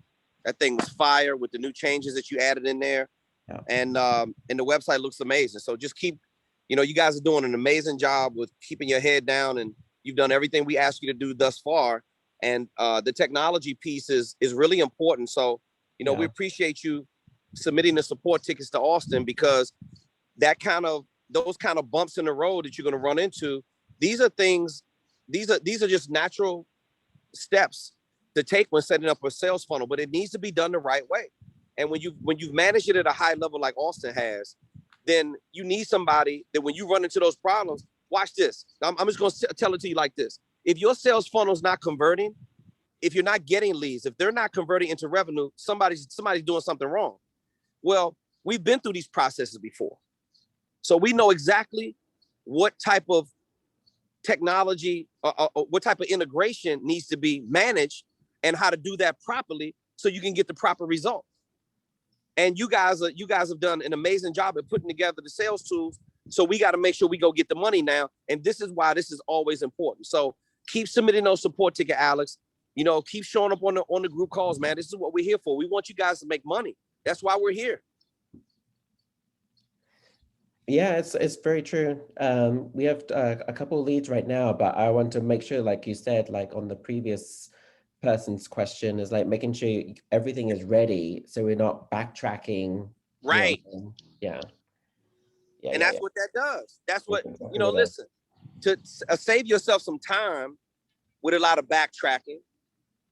That thing was fire with the new changes that you added in there. Yeah. And the website looks amazing. So just keep, you guys are doing an amazing job with keeping your head down, and you've done everything we asked you to do thus far. And the technology piece is really important. So, we appreciate you submitting the support tickets to Auston, because those kind of bumps in the road that you're going to run into, these are just natural steps to take when setting up a sales funnel, but it needs to be done the right way. And when you've managed it at a high level like Auston has, then you need somebody that when you run into those problems, watch this. I'm just going to tell it to you like this. If your sales funnel is not converting, if you're not getting leads, if they're not converting into revenue, somebody's doing something wrong. Well, we've been through these processes before. So we know exactly what type of technology, what type of integration needs to be managed and how to do that properly so you can get the proper result. And you guys have done an amazing job at putting together the sales tools. So we got to make sure we go get the money now. And this is why this is always important. So keep submitting those support ticket, Alex. Keep showing up on the group calls, man. This is what we're here for. We want you guys to make money. That's why we're here. Yeah, it's very true. We have a couple of leads right now, but I want to make sure, like you said, like on the previous person's question, is like making sure everything is ready so we're not backtracking. Right. Yeah. And that's what that does. That's what, listen, to save yourself some time with a lot of backtracking,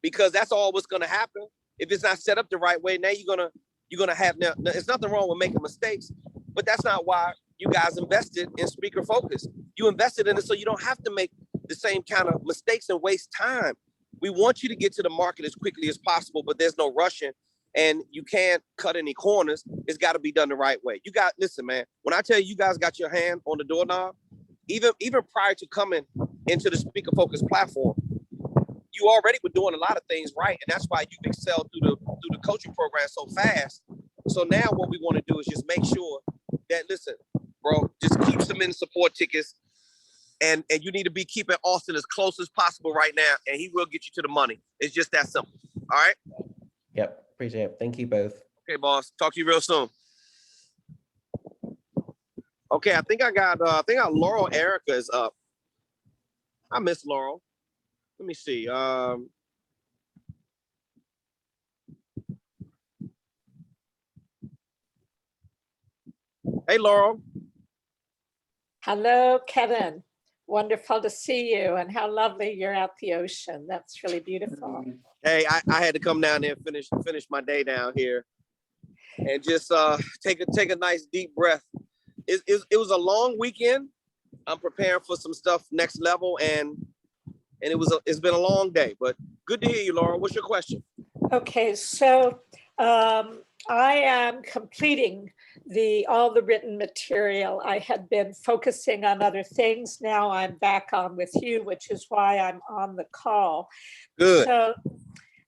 because that's all what's going to happen. If it's not set up the right way, now you're going to have, now, there's nothing wrong with making mistakes, but that's not why you guys invested in Speaker Focus. You invested in it so you don't have to make the same kind of mistakes and waste time. We want you to get to the market as quickly as possible, but there's no rushing, and you can't cut any corners. It's got to be done the right way. Listen, man, when I tell you guys got your hand on the doorknob, even prior to coming into the Speaker Focus platform, you already were doing a lot of things right, and that's why you've excelled through the coaching program so fast. So now what we want to do is just make sure that, listen, bro, just keep submitting support tickets, and you need to be keeping Auston as close as possible right now, and he will get you to the money. It's just that simple. All right? Yep, appreciate it. Thank you both. Okay, boss. Talk to you real soon. Okay, I think I got Laurel Erica is up. I miss Laurel. Let me see. Hey, Laurel. Hello, Kevin. Wonderful to see you, and how lovely you're at the ocean. That's really beautiful. Hey, I had to come down there and finish my day down here, and just take a nice deep breath. It was a long weekend. I'm preparing for some stuff next level, and it's been a long day, but good to hear you, Laura. What's your question? Okay, so I am completing all the written material. I had been focusing on other things. Now I'm back on with you, which is why I'm on the call. Good. So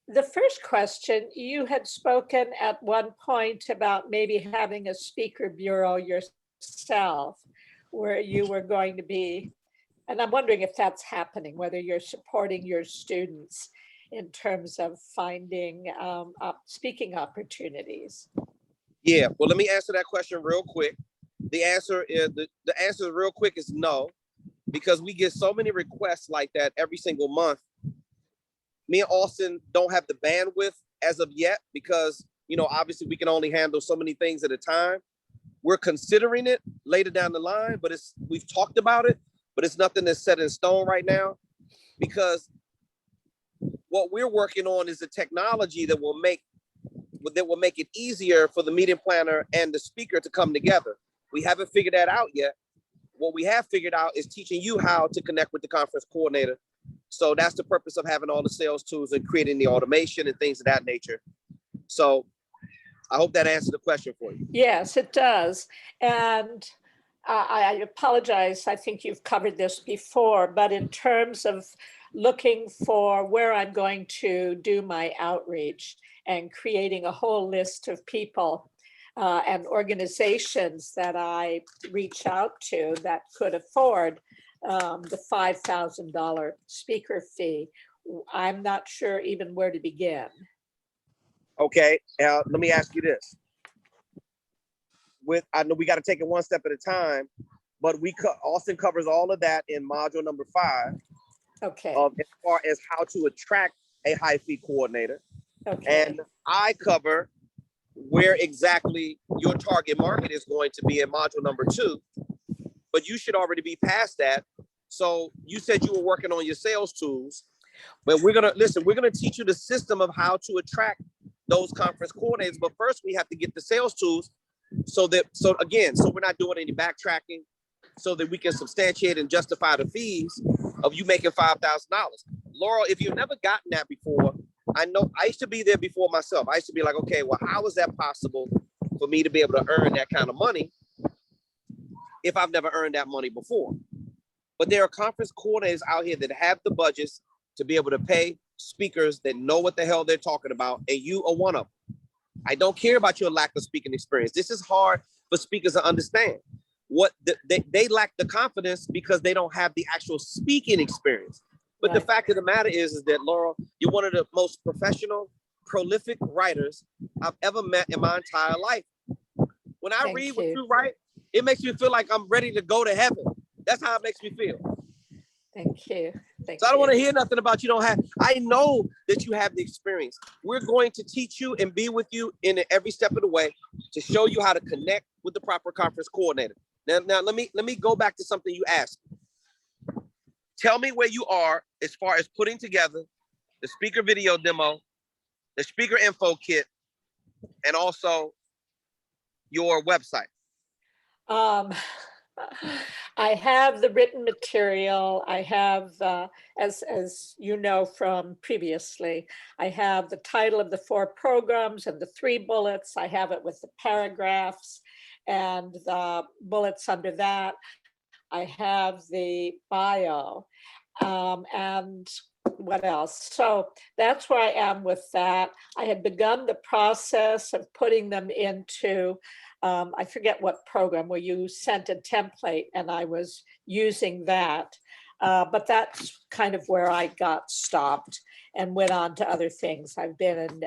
the first question, you had spoken at one point about maybe having a speaker bureau yourself, where you were going to be, and I'm wondering if that's happening, whether you're supporting your students in terms of finding speaking opportunities. Yeah, well, let me answer that question real quick. The answer is the answer real quick is no, because we get so many requests like that every single month. Me and Austin don't have the bandwidth as of yet because, you know, obviously we can only handle so many things at a time. We're considering it later down the line, but we've talked about it, but it's nothing that's set in stone right now, because what we're working on is a technology that will make it easier for the meeting planner and the speaker to come together. We haven't figured that out yet. What we have figured out is teaching you how to connect with the conference coordinator. So that's the purpose of having all the sales tools and creating the automation and things of that nature. So I hope that answered the question for you. Yes, it does. And I apologize, I think you've covered this before, but in terms of looking for where I'm going to do my outreach and creating a whole list of people and organizations that I reach out to that could afford the $5,000 speaker fee, I'm not sure even where to begin. Okay, let me ask you this. I know we got to take it one step at a time, but Austin covers all of that in module number 5. Okay. As far as how to attract a high fee coordinator. Okay. And I cover where exactly your target market is going to be in module number 2, but you should already be past that. So you said you were working on your sales tools, but we're going to teach you the system of how to attract those conference coordinators. But first we have to get the sales tools so we're not doing any backtracking, so that we can substantiate and justify the fees of you making $5,000. Laurel, if you've never gotten that before, I know I used to be there before myself. I used to be like, okay, well, how is that possible for me to be able to earn that kind of money if I've never earned that money before? But there are conference coordinators out here that have the budgets to be able to pay speakers that know what the hell they're talking about, and you are one of them. I don't care about your lack of speaking experience. This is hard for speakers to understand. They lack the confidence because they don't have the actual speaking experience. But right. The fact of the matter is that, Laurel, you're one of the most professional, prolific writers I've ever met in my entire life. When I read what you write, it makes me feel like I'm ready to go to heaven. That's how it makes me feel. Thank you. So I don't want to hear nothing about you don't have. I know that you have the experience. We're going to teach you and be with you in every step of the way to show you how to connect with the proper conference coordinator. Now let me go back to something you asked. Tell me where you are as far as putting together the speaker video demo, the speaker info kit, and also your website. I have the written material. I have, as you know from previously, I have the title of the 4 programs and the 3 bullets. I have it with the paragraphs and the bullets under that. I have the bio and what else? So that's where I am with that. I had begun the process of putting them into I forget what program where you sent a template and I was using that. But that's kind of where I got stopped and went on to other things. I've been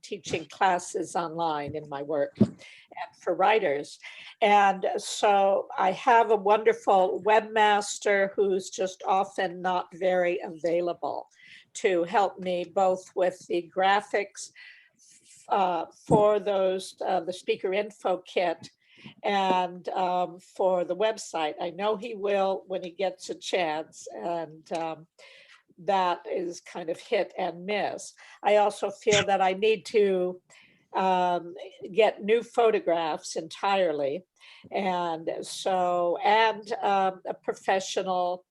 teaching classes online in my work and for writers. And so I have a wonderful webmaster who's just often not very available to help me both with the graphics for those, the speaker info kit and for the website. I know he will when he gets a chance, and that is kind of hit and miss. I also feel that I need to get new photographs entirely, and so, and a professional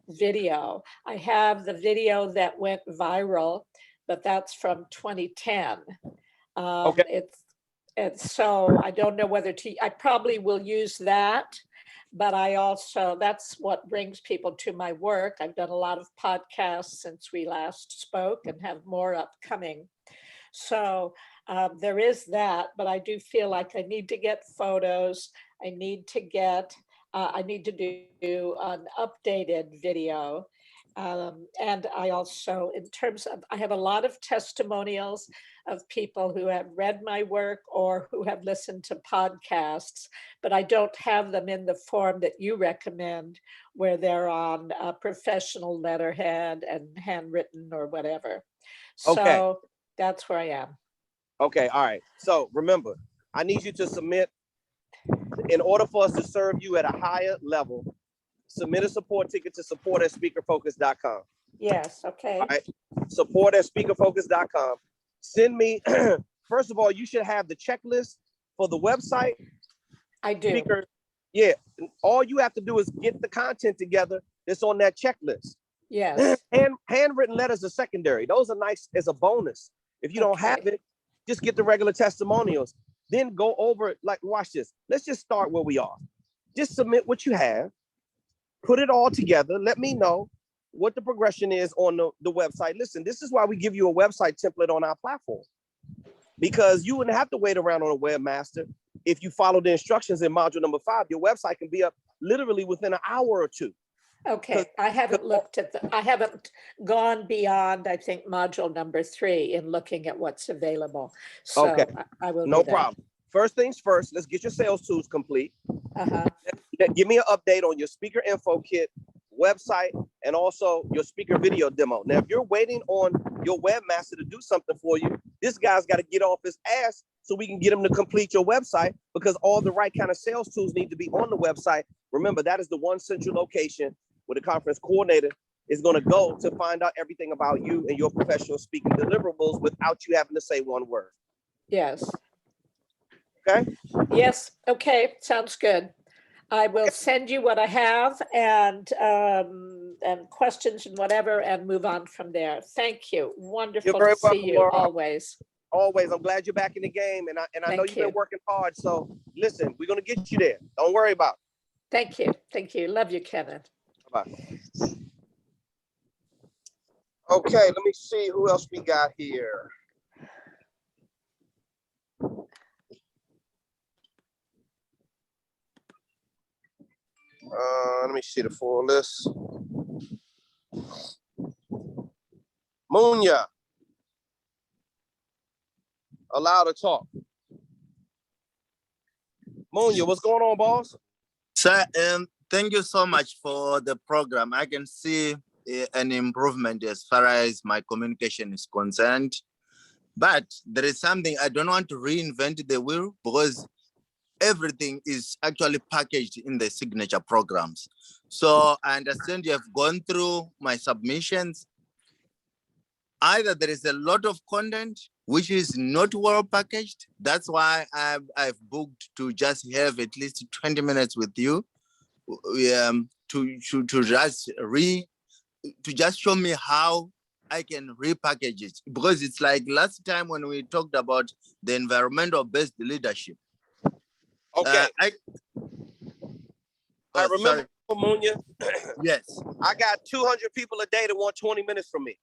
video. I have the video that went viral, but that's from 2010. Okay. It's so I don't know whether I probably will use that, but I also, that's what brings people to my work. I've done a lot of podcasts since we last spoke and have more upcoming. So there is that, but I do feel like I need to get photos. I need to do an updated video. And I also, in terms of, I have a lot of testimonials of people who have read my work or who have listened to podcasts, but I don't have them in the form that you recommend, where they're on a professional letterhead and handwritten or whatever. Okay. So that's where I am. Okay, all right. So remember, I need you to submit, in order for us to serve you at a higher level, submit a support ticket to support@speakerfocus.com. Yes, okay. All right, support@speakerfocus.com. Send me, first of all, you should have the checklist for the website. I do. Speaker, yeah, all you have to do is get the content together that's on that checklist. Yes. Handwritten letters are secondary. Those are nice as a bonus. If you don't have it, just get the regular testimonials. Then go over it. Like, watch this. Let's just start where we are. Just submit what you have. Put it all together. Let me know what the progression is on the website. Listen, this is why we give you a website template on our platform, because you wouldn't have to wait around on a webmaster. If you follow the instructions in module number 5, your website can be up literally within an hour or two. Okay, I haven't looked at I haven't gone beyond, I think, module number 3 in looking at what's available. So Okay, I will no do that. problem. First things first, let's get your sales tools complete. Uh-huh. Give me an update on your speaker info kit, website, and also your speaker video demo. Now, if you're waiting on your webmaster to do something for you, this guy's got to get off his ass so we can get him to complete your website, because all the right kind of sales tools need to be on the website. Remember, that is the one central location where the conference coordinator is going to go to find out everything about you and your professional speaking deliverables without you having to say one word. Yes. Okay? Yes, okay, sounds good. I will send you what I have and questions and whatever, and move on from there. Thank you. Wonderful You're very to see welcome, you Laura. always. Always. I'm glad you're back in the game, and I know you've been working hard. So listen, we're going to get you there. Don't worry about it. Thank you. Thank you. Love you, Kenneth. Bye. Okay, let me see who else we got here. Let me see the full list. Munya, allowed to talk. Munya, what's going on, boss? Sir, thank you so much for the program. I can see an improvement as far as my communication is concerned. But there is something, I don't want to reinvent the wheel, because everything is actually packaged in the signature programs. So I understand you have gone through my submissions. Either there is a lot of content which is not well packaged. That's why I've booked to just have at least 20 minutes with you, to just show me how I can repackage it. Because it's like last time when we talked about the environmental-based leadership. Okay. I remember, sorry. Munya. Yes. I got 200 people a day that want 20 minutes from me.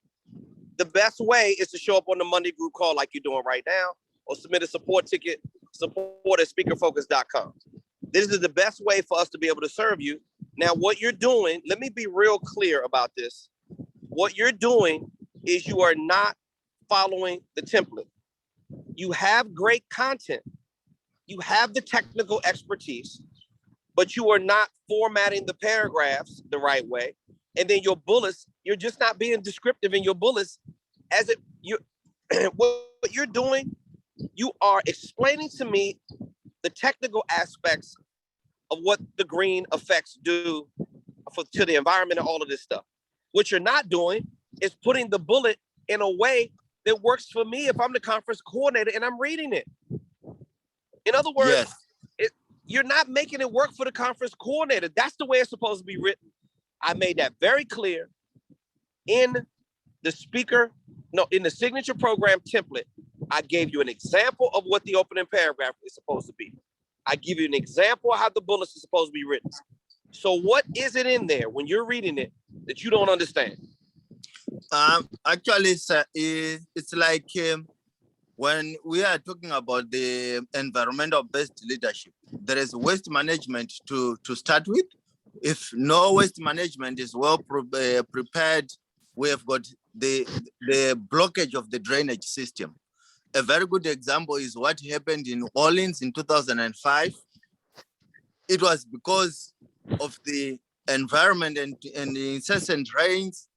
The best way is to show up on the Monday group call like you're doing right now, or submit a support ticket, support@speakerfocus.com. This is the best way for us to be able to serve you. Now, what you're doing, let me be real clear about this. What you're doing is you are not following the template. You have great content. You have the technical expertise, but you are not formatting the paragraphs the right way. And then your bullets, you're just not being descriptive in your bullets. What you're doing, you are explaining to me the technical aspects of what the green effects do to the environment and all of this stuff. What you're not doing is putting the bullet in a way that works for me if I'm the conference coordinator and I'm reading it. In other words, yes, you're not making it work for the conference coordinator. That's the way it's supposed to be written. I made that very clear in the in the signature program template. I gave you an example of what the opening paragraph is supposed to be. I give you an example of how the bullets are supposed to be written. So what is it in there when you're reading it that you don't understand? Actually, sir, it's like when we are talking about the environmental-based leadership, there is waste management to start with, if no waste management is well prepared, we have got the blockage of the drainage system. A very good example is what happened in Orleans in 2005. It was because of the environment and the incessant rains,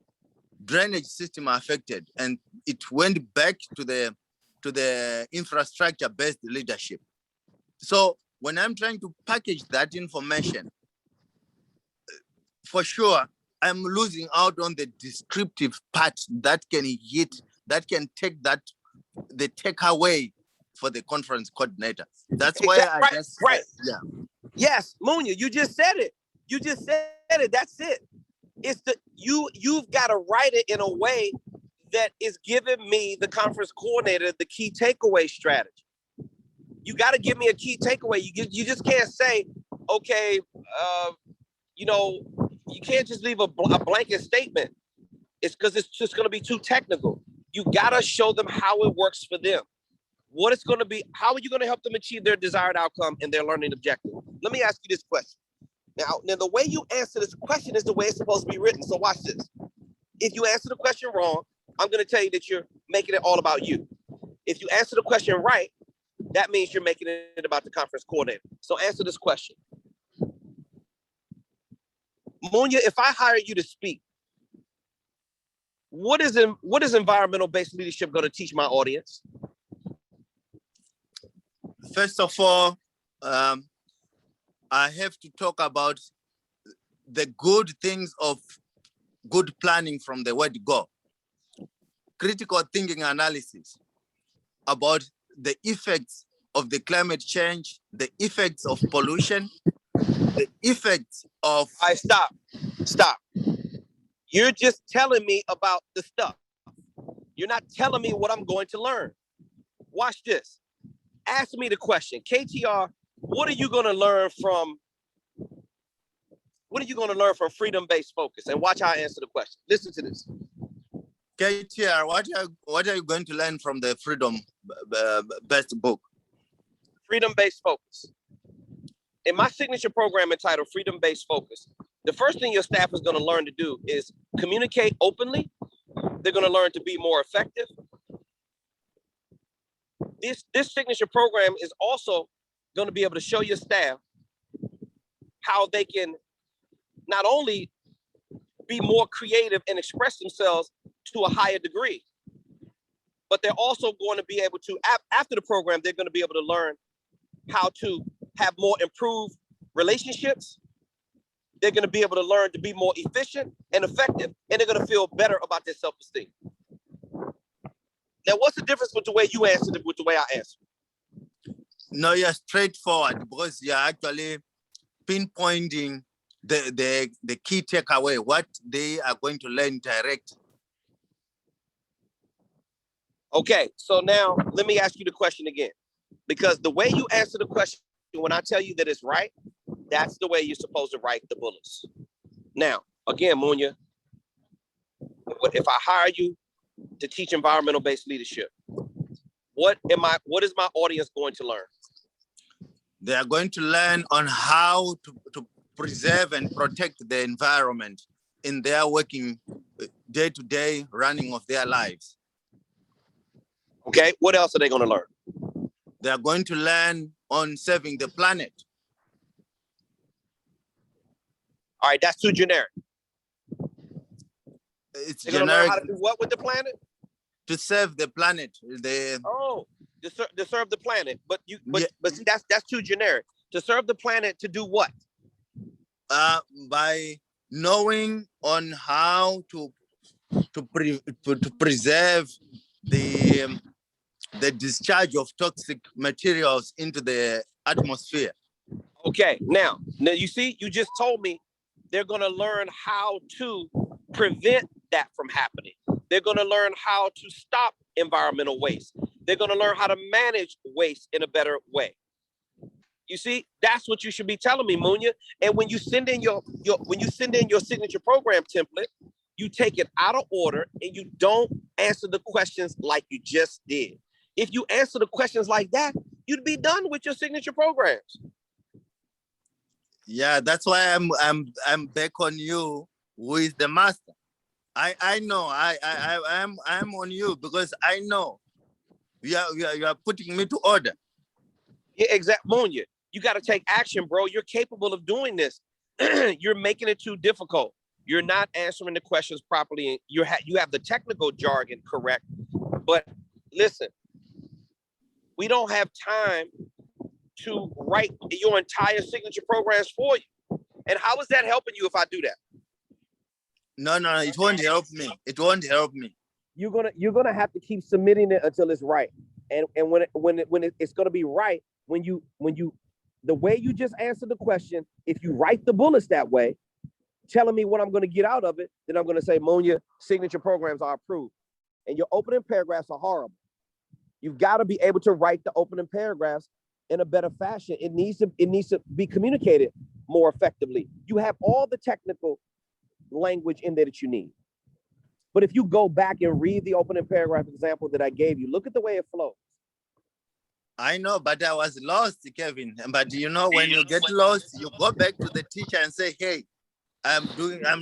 drainage system affected, and it went back to the infrastructure-based leadership. So when I'm trying to package that information, for sure, I'm losing out on the descriptive part that can hit, that can take that, the takeaway for the conference coordinator. That's why I just, yeah. Yes, Munya, you just said it. You just said it. That's it. It's you've got to write it in a way that is giving me, the conference coordinator, the key takeaway strategy. You got to give me a key takeaway. You just can't say, okay, you can't just leave a blanket statement. It's because it's just going to be too technical. You got to show them how it works for them. What it's going to be, how are you going to help them achieve their desired outcome and their learning objective? Let me ask you this question. Now, the way you answer this question is the way it's supposed to be written. So watch this. If you answer the question wrong, I'm going to tell you that you're making it all about you. If you answer the question right, that means you're making it about the conference coordinator. So answer this question. Munya, if I hire you to speak, what is environmental-based leadership going to teach my audience? First of all, I have to talk about the good things of good planning from the word go. Critical thinking analysis about the effects of the climate change, the effects of pollution, the effects of... Stop. You're just telling me about the stuff. You're not telling me what I'm going to learn. Watch this. Ask me the question, KTR, what are you going to learn from freedom-based focus? And watch how I answer the question. Listen to this. KTR, what are you going to learn from the freedom-based book? Freedom-based focus. In my signature program entitled Freedom-Based Focus, the first thing your staff is going to learn to do is communicate openly. They're going to learn to be more effective. This signature program is also going to be able to show your staff how they can not only be more creative and express themselves to a higher degree, but they're also going to be able to, after the program, they're going to be able to learn how to have more improved relationships. They're going to be able to learn to be more efficient and effective, and they're going to feel better about their self-esteem. Now, what's the difference with the way you answered it with the way I answered? No, you're straightforward because you're actually pinpointing the key takeaway, what they are going to learn direct. Okay, so now let me ask you the question again, because the way you answer the question, when I tell you that it's right, that's the way you're supposed to write the bullets. Now, again, Munya, if I hire you to teach environmental-based leadership, what is my audience going to learn? They are going to learn on how to preserve and protect the environment in their working day-to-day running of their lives. Okay, what else are they going to learn? They are going to learn on saving the planet. All right, that's too generic. It's They're generic. going to learn how to do what with the planet? To save the planet. To serve the planet. But see, that's too generic. To serve the planet to do what? By knowing on how to preserve the discharge of toxic materials into the atmosphere. Okay, now you see, you just told me they're going to learn how to prevent that from happening. They're going to learn how to stop environmental waste. They're going to learn how to manage waste in a better way. You see, that's what you should be telling me, Munya. And when you send in your signature program template, you take it out of order and you don't answer the questions like you just did. If you answer the questions like that, you'd be done with your signature programs. Yeah, that's why I'm back on you, who is the master. I know I'm on you because I know you are putting me to order. Yeah, exactly. Munya, you got to take action, bro. You're capable of doing this. You're making it too difficult. You're not answering the questions properly. You have the technical jargon correct, but listen, we don't have time to write your entire signature programs for you. And how is that helping you if I do that? No, it won't help me. It won't help me. You're gonna have to keep submitting it until it's right. And when it's gonna be right, when you the way you just answered the question, if you write the bullets that way, telling me what I'm gonna get out of it, then I'm gonna say, Munya, signature programs are approved. And your opening paragraphs are horrible. You've got to be able to write the opening paragraphs in a better fashion. It needs to be communicated more effectively. You have all the technical language in there that you need. But if you go back and read the opening paragraph example that I gave you, look at the way it flows. I know, but I was lost, Kevin. But you know, when you get lost, you go back to the teacher and say, hey, I'm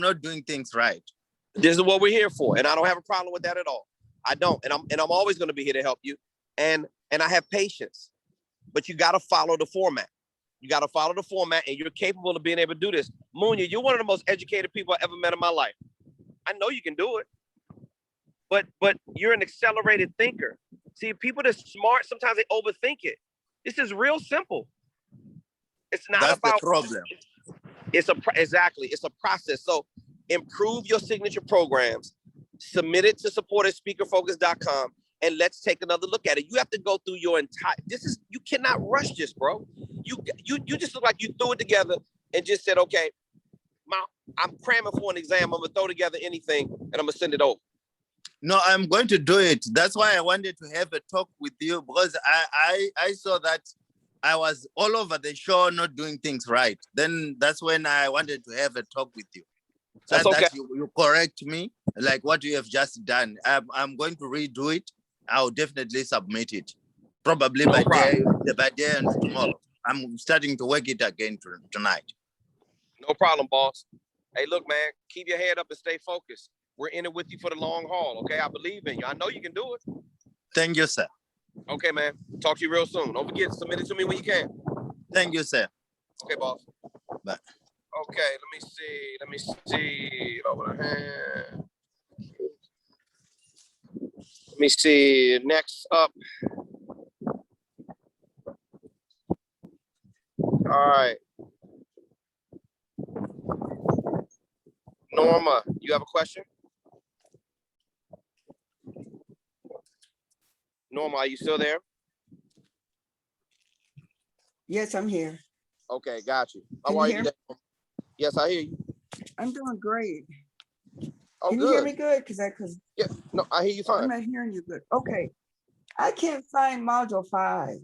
not doing things right. This is what we're here for. And I don't have a problem with that at all. I don't. And I'm always going to be here to help you. And I have patience. But you got to follow the format. You got to follow the format, and you're capable of being able to do this. Munya, you're one of the most educated people I ever met in my life. I know you can do it. But you're an accelerated thinker. See, people that are smart, sometimes they overthink it. This is real simple. It's not That's about the problem. It's a process. So improve your signature programs, submit it to support@speakerfocus.com, and let's take another look at it. You have to go through your entire, you cannot rush this, bro. You just look like you threw it together and just said, okay, I'm cramming for an exam. I'm gonna throw together anything and I'm gonna send it over. No, I'm going to do it. That's why I wanted to have a talk with you, because I saw that I was all over the show not doing things right. Then that's when I wanted to have a talk with you. So That's okay. that you correct me, like what you have just done. I'm going to redo it. I'll definitely submit it. Probably by day and tomorrow. I'm starting to work it again tonight. No problem, boss. Hey, look, man, keep your head up and stay focused. We're in it with you for the long haul, okay? I believe in you. I know you can do it. Thank you, sir. Okay, man. Talk to you real soon. Don't forget to submit it to me when you can. Thank you, sir. Okay, boss. Bye. Okay, let me see. Over the hand. Let me see. Next up. All right. Norma, you have a question? Norma, are you still there? Yes, I'm here. Okay, got you. How Can are you you hear? today? Yes, I hear you. I'm doing great. Oh, Can good. you hear me good? Because Yeah, no, I hear you I'm fine. not hearing you good. Okay. I can't find module 5.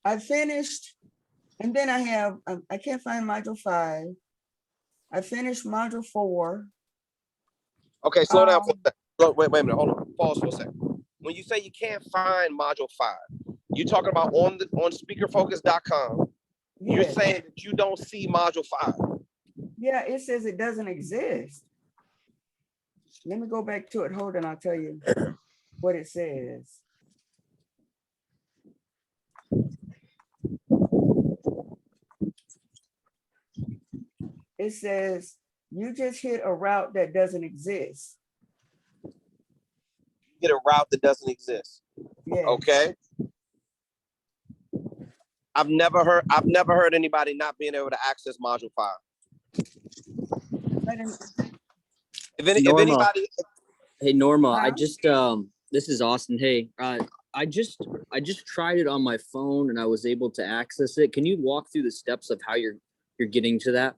I finished, and then I can't find module 5. I finished module 4. Okay, slow down for a second. Wait a minute, hold on. Pause for a second. When you say you can't find module 5, you're talking about on speakerfocus.com. Yes. You're saying that you don't see module 5. Yeah, it says it doesn't exist. Let me go back to it. Hold on, I'll tell you what it says. It says you just hit a route that doesn't exist. Get a route that doesn't exist. Yes. Okay. I've never heard anybody not being able to access module 5. If anybody, Hey Norma, huh? I just this is Austin. Hey, I just tried it on my phone and I was able to access it. Can you walk through the steps of how you're getting to that?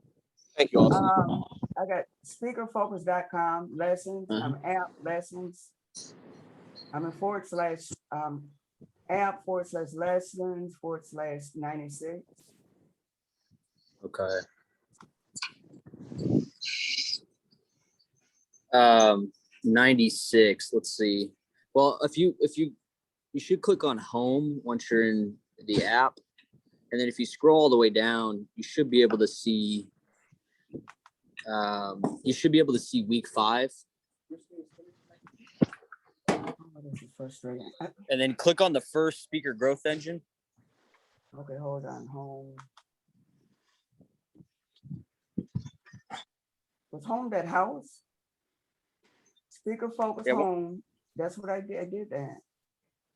Thank you, Austin. I got speakerfocus.com lessons, app lessons. I'm in /app/lessons/96. Okay. 96. Let's see. Well, if you should click on home once you're in the app, And then if you scroll all the way down, you should be able to see week 5. This is frustrating. And then click on the first speaker growth engine. Okay, hold on. Home. Was home that house? Speaker focus home. That's what I did. I did that.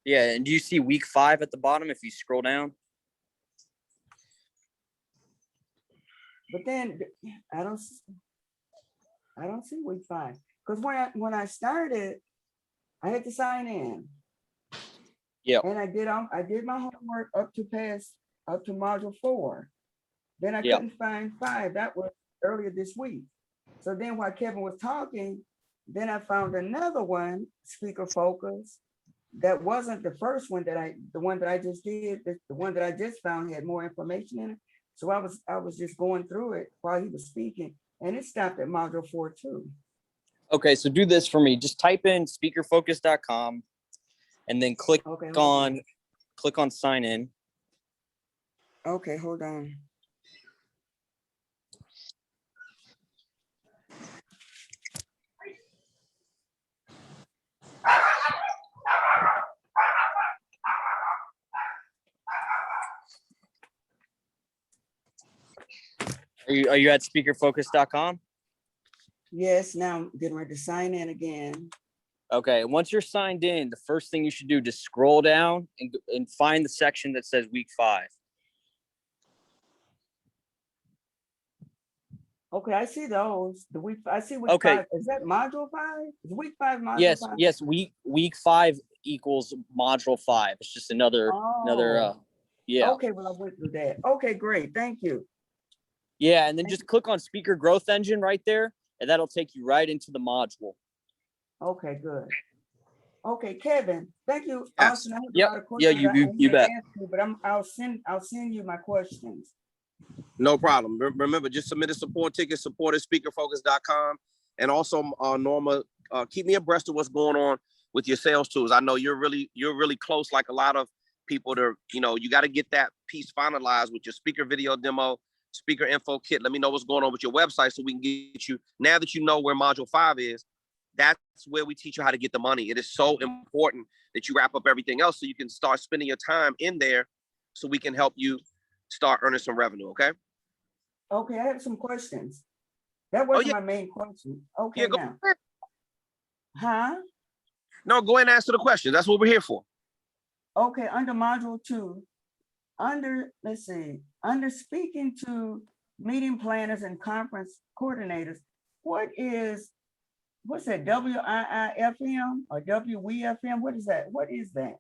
Yeah, and do you see week 5 at the bottom if you scroll down? But then I don't see week 5. Because when I started, I had to sign in. Yeah. And I did my homework up to module 4. Then I couldn't find 5. That was earlier this week. So then while Kevin was talking, then I found another one, speaker focus, that wasn't the first one the one that I just did. The one that I just found had more information in it. So I was just going through it while he was speaking, and it stopped at module 4 too. Okay, so do this for me. Just type in speakerfocus.com and then click on sign in. Okay, hold on. Are you at speakerfocus.com? Yes, now I'm getting ready to sign in again. Okay, once you're signed in, the first thing you should do is scroll down and find the section that says week 5. Okay, I see those. I see week 5. Is that module 5? Is week 5 module 5? Yes, week 5 equals module 5. It's just another yeah. Okay, well, I went through that. Okay, great. Thank you. Yeah, and then just click on speaker growth engine right there, and that'll take you right into the module. Okay, good. Okay, Kevin, thank you. Yes. Austin, I have a lot of questions. You bet. But I'll send you my questions. No problem. Remember, just submit a support ticket, support@speakerfocus.com. And also, Norma, keep me abreast of what's going on with your sales tools. I know you're really close, like a lot of people. You got to get that piece finalized with your speaker video demo, speaker info kit. Let me know what's going on with your website so we can get you. Now that you know where module 5 is, that's where we teach you how to get the money. It is so important that you wrap up everything else so you can start spending your time in there so we can help you start earning some revenue, okay? Okay, I have some questions. That wasn't my main question. Okay, go now. ahead. Huh? No, go ahead and answer the question. That's what we're here for. Okay, under module 2, under speaking to meeting planners and conference coordinators, what's that, WIIFM or WWFM? What is that? What is that?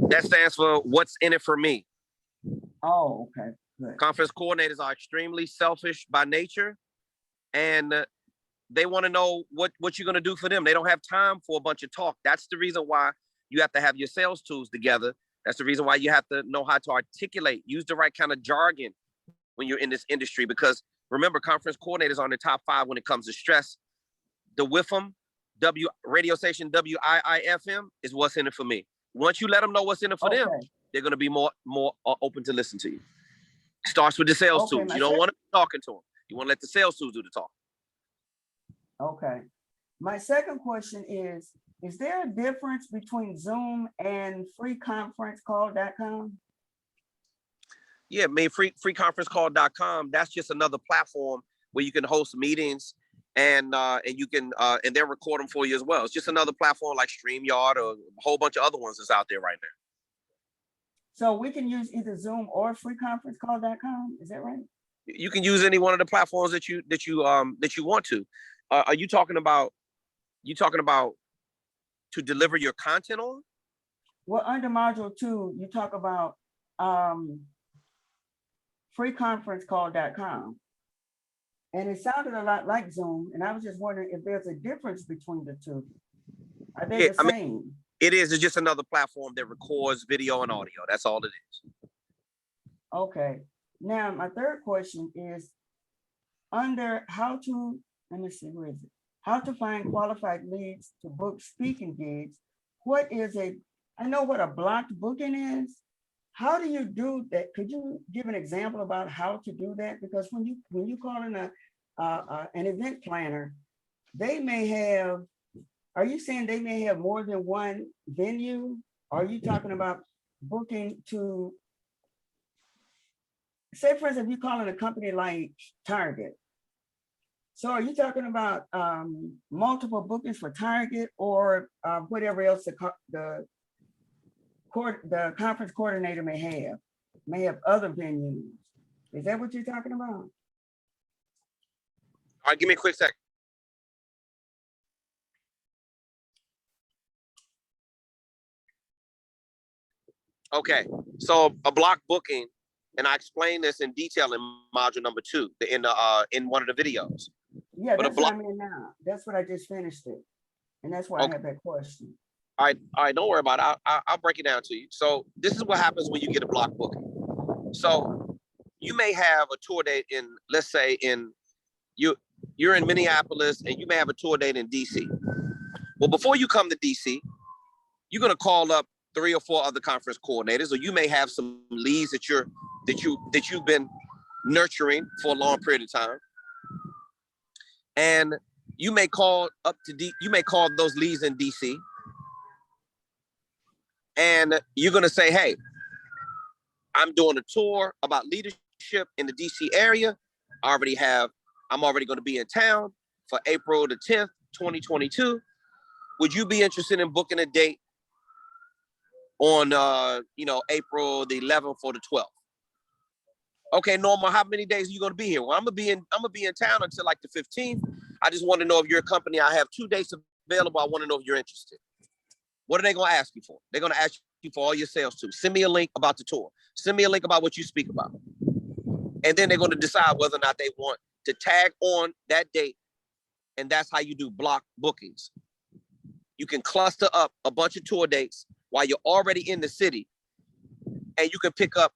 That stands for what's in it for me. Oh, okay, good. Conference coordinators are extremely selfish by nature, and they want to know what you're going to do for them. They don't have time for a bunch of talk. That's the reason why you have to have your sales tools together. That's the reason why you have to know how to articulate, use the right kind of jargon when you're in this industry. Because remember, conference coordinators are in the top 5 when it comes to stress. The WIFM, radio station WIIFM is what's in it for me. Once you let them know what's in it for them, they're going to be more open to listen to you. Starts with the sales tools. You don't want to be talking to them. You want to let the sales tools do the talk. Okay. My second question is there a difference between Zoom and freeconferencecall.com? Yeah, freeconferencecall.com. That's just another platform where you can host meetings and you can and they'll record them for you as well. It's just another platform like StreamYard or a whole bunch of other ones that's out there right now. So we can use either Zoom or freeconferencecall.com. Is that right? You can use any one of the platforms that you want to. Are you talking about to deliver your content on? Well, under module 2, you talk about freeconferencecall.com. And it sounded a lot like Zoom. And I was just wondering if there's a difference between the two. Are they the same? It is. It's just another platform that records video and audio. That's all it is. Okay. Now, my third question is under how to, let me see, where is it? How to find qualified leads to book speaking gigs. I know what a blocked booking is. how do you do that? Could you give an example about how to do that? Because when you call in an event planner, they may have, are you saying they may have more than one venue? Are you talking about booking to, say for instance, if you call in a company like Target, so are you talking about multiple bookings for Target or whatever else the conference coordinator may have other venues? Is that what you're talking about? All right, give me a quick second. Okay, so a block booking, and I explained this in detail in module number 2, in one of the videos. Yeah, but that's what I'm in now. That's what I just finished it, and that's why I have that question. All right, don't worry about it. I'll break it down to you. So this is what happens when you get a block booking. So you may have a tour date in, let's say, you're in Minneapolis, and you may have a tour date in DC. Well, before you come to DC, you're gonna call up 3 or 4 other conference coordinators, or you may have some leads that you've been nurturing for a long period of time, and you may call those leads in DC, and you're gonna say, "Hey, I'm doing a tour about leadership in the DC area. I'm already going to be in town for April the 10th, 2022. Would you be interested in booking a date on, April the 11th or the 12th? Okay, Norma, how many days are you going to be here? Well, I'm gonna be in town until like the 15th. I just want to know if you're a company. I have 2 dates available. I want to know if you're interested." What are they going to ask you for? They're going to ask you for all your sales tools. Send me a link about the tour. Send me a link about what you speak about. And then they're going to decide whether or not they want to tag on that date. And that's how you do block bookings. You can cluster up a bunch of tour dates while you're already in the city. And you can pick up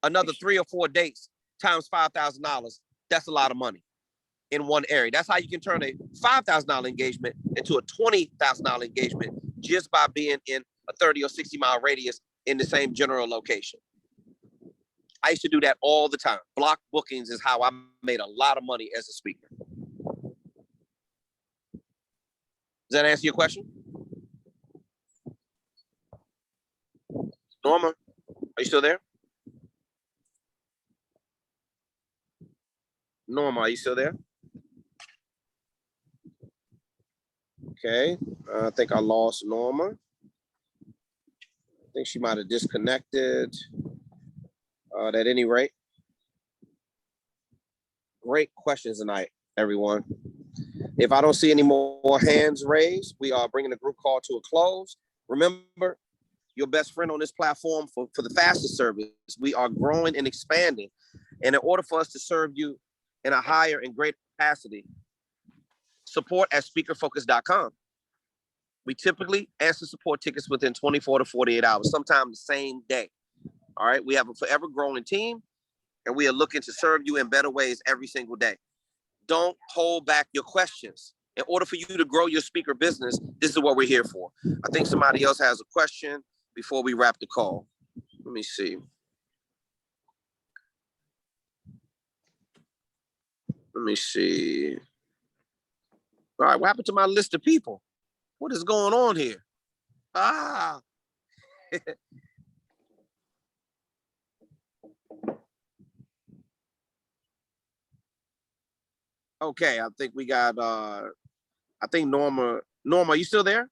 another 3 or 4 dates times $5,000. That's a lot of money in one area. That's how you can turn a $5,000 engagement into a $20,000 engagement just by being in a 30 or 60 mile radius in the same general location. I used to do that all the time. Block bookings is how I made a lot of money as a speaker. Does that answer your question? Norma, are you still there? Norma, are you still there? Okay, I think I lost Norma. I think she might have disconnected. At any rate, great questions tonight, everyone. If I don't see any more hands raised, we are bringing the group call to a close. Remember, your best friend on this platform for the fastest service. We are growing and expanding. And in order for us to serve you in a higher and greater capacity, support at speakerfocus.com. We typically answer support tickets within 24 to 48 hours, sometimes the same day. All right, we have a forever growing team, and we are looking to serve you in better ways every single day. Don't hold back your questions. In order for you to grow your speaker business, this is what we're here for. I think somebody else has a question before we wrap the call. Let me see. All right, what happened to my list of people? What is going on here? Okay, I think we got, I think Norma, are you still there?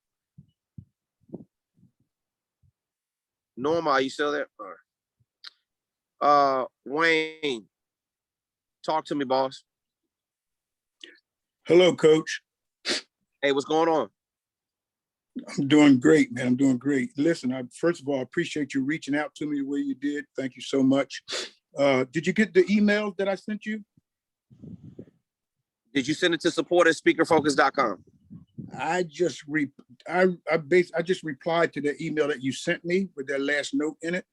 Norma, are you still there? All right. Wayne, talk to me, boss. Hello, Coach. Hey, what's going on? I'm doing great, man. I'm doing great. Listen, first of all, I appreciate you reaching out to me the way you did. Thank you so much. Did you get the email that I sent you? Did you send it to support@speakerfocus.com? I just replied to the email that you sent me with that last note in it.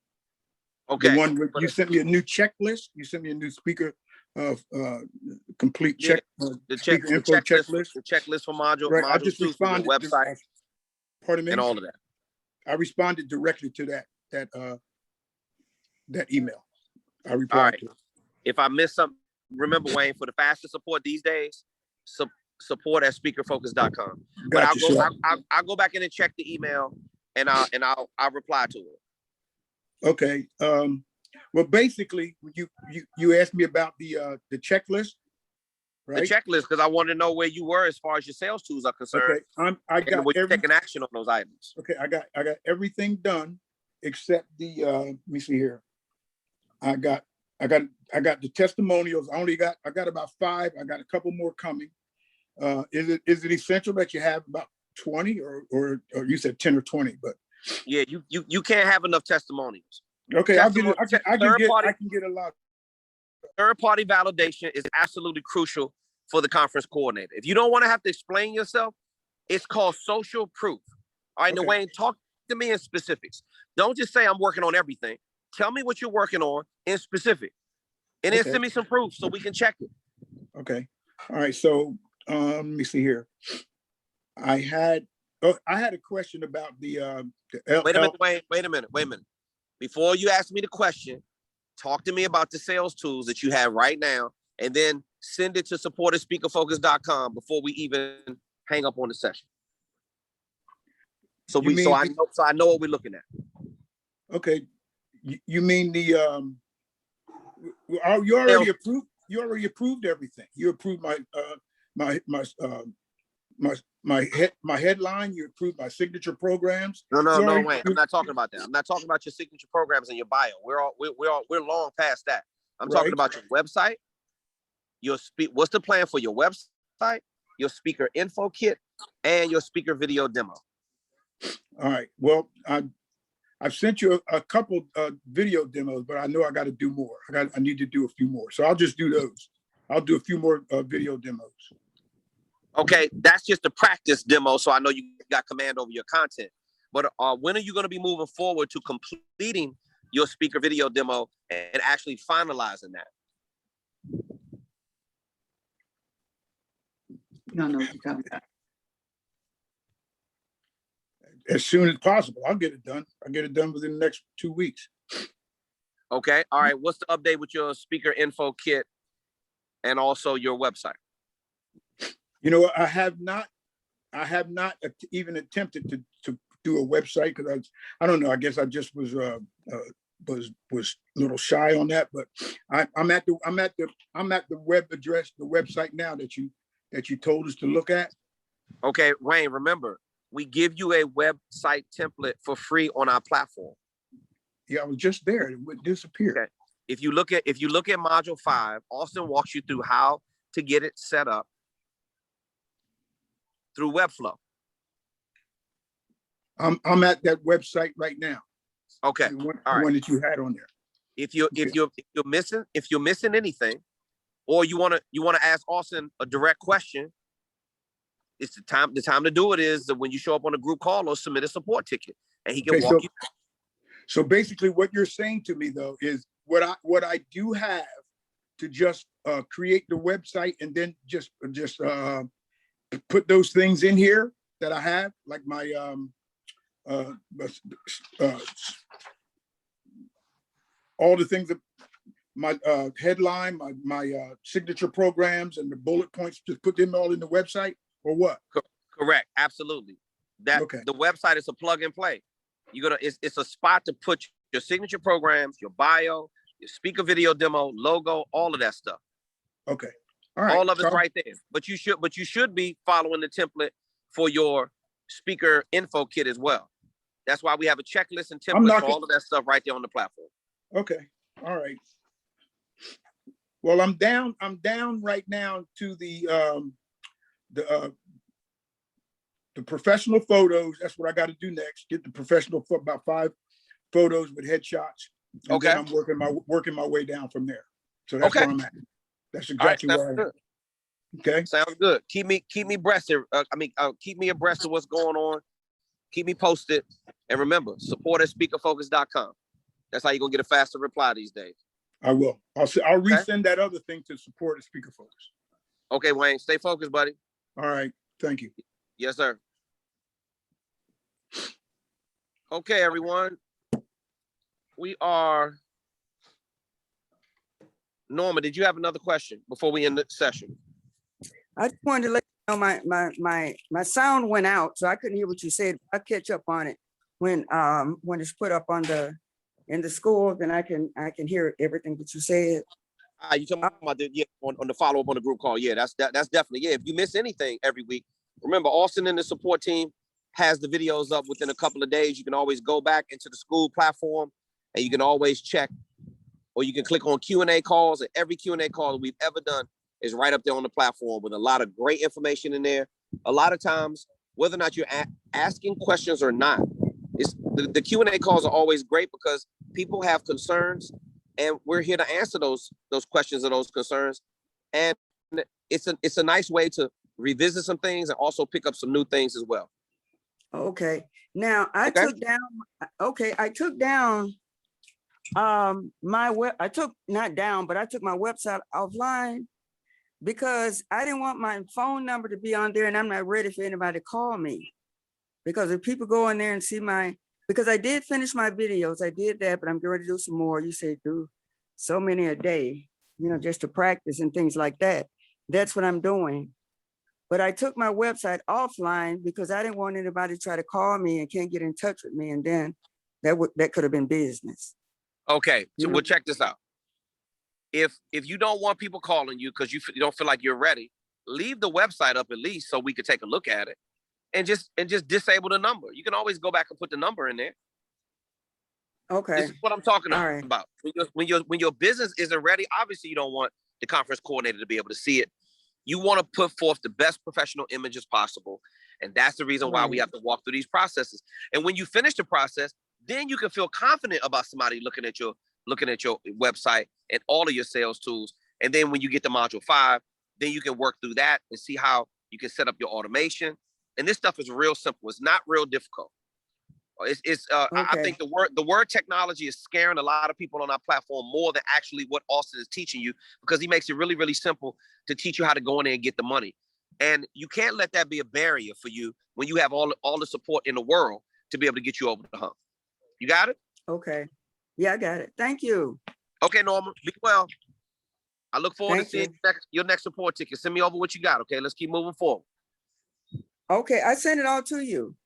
Okay. The one where you sent me a new checklist. You sent me a new speaker complete check. The checklist. The checklist for module. Right. Module I just 2, responded. Website. Pardon me. And all of that. I responded directly to that that email. I All replied right. to it. If I miss something, remember, Wayne, for the fastest support these days, support at speakerfocus.com. But Gotcha, sir. I'll go back in and check the email, and I'll reply to it. Okay. Well, basically, you asked me about the checklist, right? The checklist, because I wanted to know where you were as far as your sales tools are concerned. Okay. I got were you taking action on those items? Okay. I got everything done except the let me see here. I got the testimonials. I got about 5. I got a couple more coming. Is it essential that you have about 20 or you said 10 or 20? But yeah, you can't have enough testimonials. Okay, I can get a lot. Third-party validation is absolutely crucial for the conference coordinator. If you don't want to have to explain yourself, it's called social proof. All right, Okay. Wayne, talk to me in specifics. Don't just say I'm working on everything. Tell me what you're working on in specific. And then send me some proof so we can check it. Okay. All right. So let me see here. I had a question about the Wait a minute. Before you ask me the question, talk to me about the sales tools that you have right now, and then send it to support@speakerfocus.com before we even hang up on the session. So I know what we're looking at. Okay. You mean the you already approved everything. You approved my headline. You approved my signature programs. No, wait. I'm not talking about that. I'm not talking about your signature programs and your bio. We're long past that. I'm talking about your website. What's the plan for your website, your speaker info kit, and your speaker video demo? All right. Well, I've sent you a couple video demos, but I know I got to do more. I need to do a few more. So I'll just do those. I'll do a few more video demos. Okay, that's just a practice demo, so I know you got command over your content. But when are you going to be moving forward to completing your speaker video demo and actually finalizing that? No, you're talking about. As soon as possible. I'll get it done. I'll get it done within the next 2 weeks. Okay. All right. What's the update with your speaker info kit and also your website? You know, I have not even attempted to do a website because I don't know. I guess I just was a little shy on that. But I'm at the web address, the website now that you told us to look at. Okay, Wayne. Remember, we give you a website template for free on our platform. Yeah, I was just there. It would disappear. Okay. If you look at module 5, Austin walks you through how to get it set up through Webflow. I'm at that website right now. Okay. The one All right. that you had on there. If you're missing anything, or you want to ask Austin a direct question, it's the time to do it is when you show up on a group call or submit a support ticket, and he can walk you. So basically, what you're saying to me though is what I do have to just create the website and then just put those things in here that I have, like my all the things that my headline, my signature programs and the bullet points, just put them all in the website, or what? Correct. Absolutely. The website is a plug and play. It's a spot to put your signature programs, your bio, your speaker video demo, logo, all of that stuff. Okay. All right. All of it's right there. But you should be following the template for your speaker info kit as well. That's why we have a checklist and template for all of that stuff right there on the platform. Okay. All right. Well, I'm down right now to the professional photos. That's what I got to do next. Get the professional about 5 photos with headshots. And then I'm working my way down from there. So that's where I'm at. That's exactly where I am. Okay. Sounds good. Keep me abreast. Keep me abreast of what's going on. Keep me posted. And remember, support@speakerfocus.com. That's how you're gonna get a faster reply these days. I will. I'll resend that other thing to support@speakerfocus. Okay, Wayne. Stay focused, buddy. All right. Thank you. Yes, sir. Okay, everyone. We are Norma, did you have another question before we end the session? I just wanted to let you know my sound went out, so I couldn't hear what you said. I'll catch up on it when it's put up on in the school, then I can hear everything that you said. You talking about on the follow-up on the group call. Yeah, that's definitely, yeah. If you miss anything every week, remember Austin and the support team has the videos up within a couple of days. You can always go back into the school platform and you can always check, or you can click on Q&A calls, and every Q&A call that we've ever done is right up there on the platform with a lot of great information in there. A lot of times, whether or not you're asking questions or not, it's the Q&A calls are always great because people have concerns, and we're here to answer those questions and those concerns. And it's a nice way to revisit some things and also pick up some new things as well. Okay. Now I took down I took my website offline because I didn't want my phone number to be on there, and I'm not ready for anybody to call me. Because if people go in there and see because I did finish my videos, I did that, but I'm going to do some more. You say do so many a day, just to practice and things like that. That's what I'm doing. But I took my website offline because I didn't want anybody to try to call me and can't get in touch with me. And then that could have been business. Okay, so we'll check this out. If you don't want people calling you because you don't feel like you're ready, leave the website up at least so we could take a look at it, and just disable the number. You can always go back and put the number in there. Okay. This is what I'm talking right. about. When your business isn't ready, obviously you don't want the conference coordinator to be able to see it. You want to put forth the best professional images possible. And that's the reason why we have to walk through these processes. And when you finish the process, then you can feel confident about somebody looking at your website and all of your sales tools. And then when you get to module 5, then you can work through that and see how you can set up your automation. And this stuff is real simple. It's not real difficult. I think the word technology is scaring a lot of people on our platform more than actually what Austin is teaching you, because he makes it really, really simple to teach you how to go in there and get the money. And you can't let that be a barrier for you when you have all the support in the world to be able to get you over the hump. You got it? Okay. Yeah, I got it. Thank you. Okay, Norma, be well. I look forward to seeing your next support ticket. Send me over what you got, okay? Let's keep moving forward. Okay, I sent it all to you.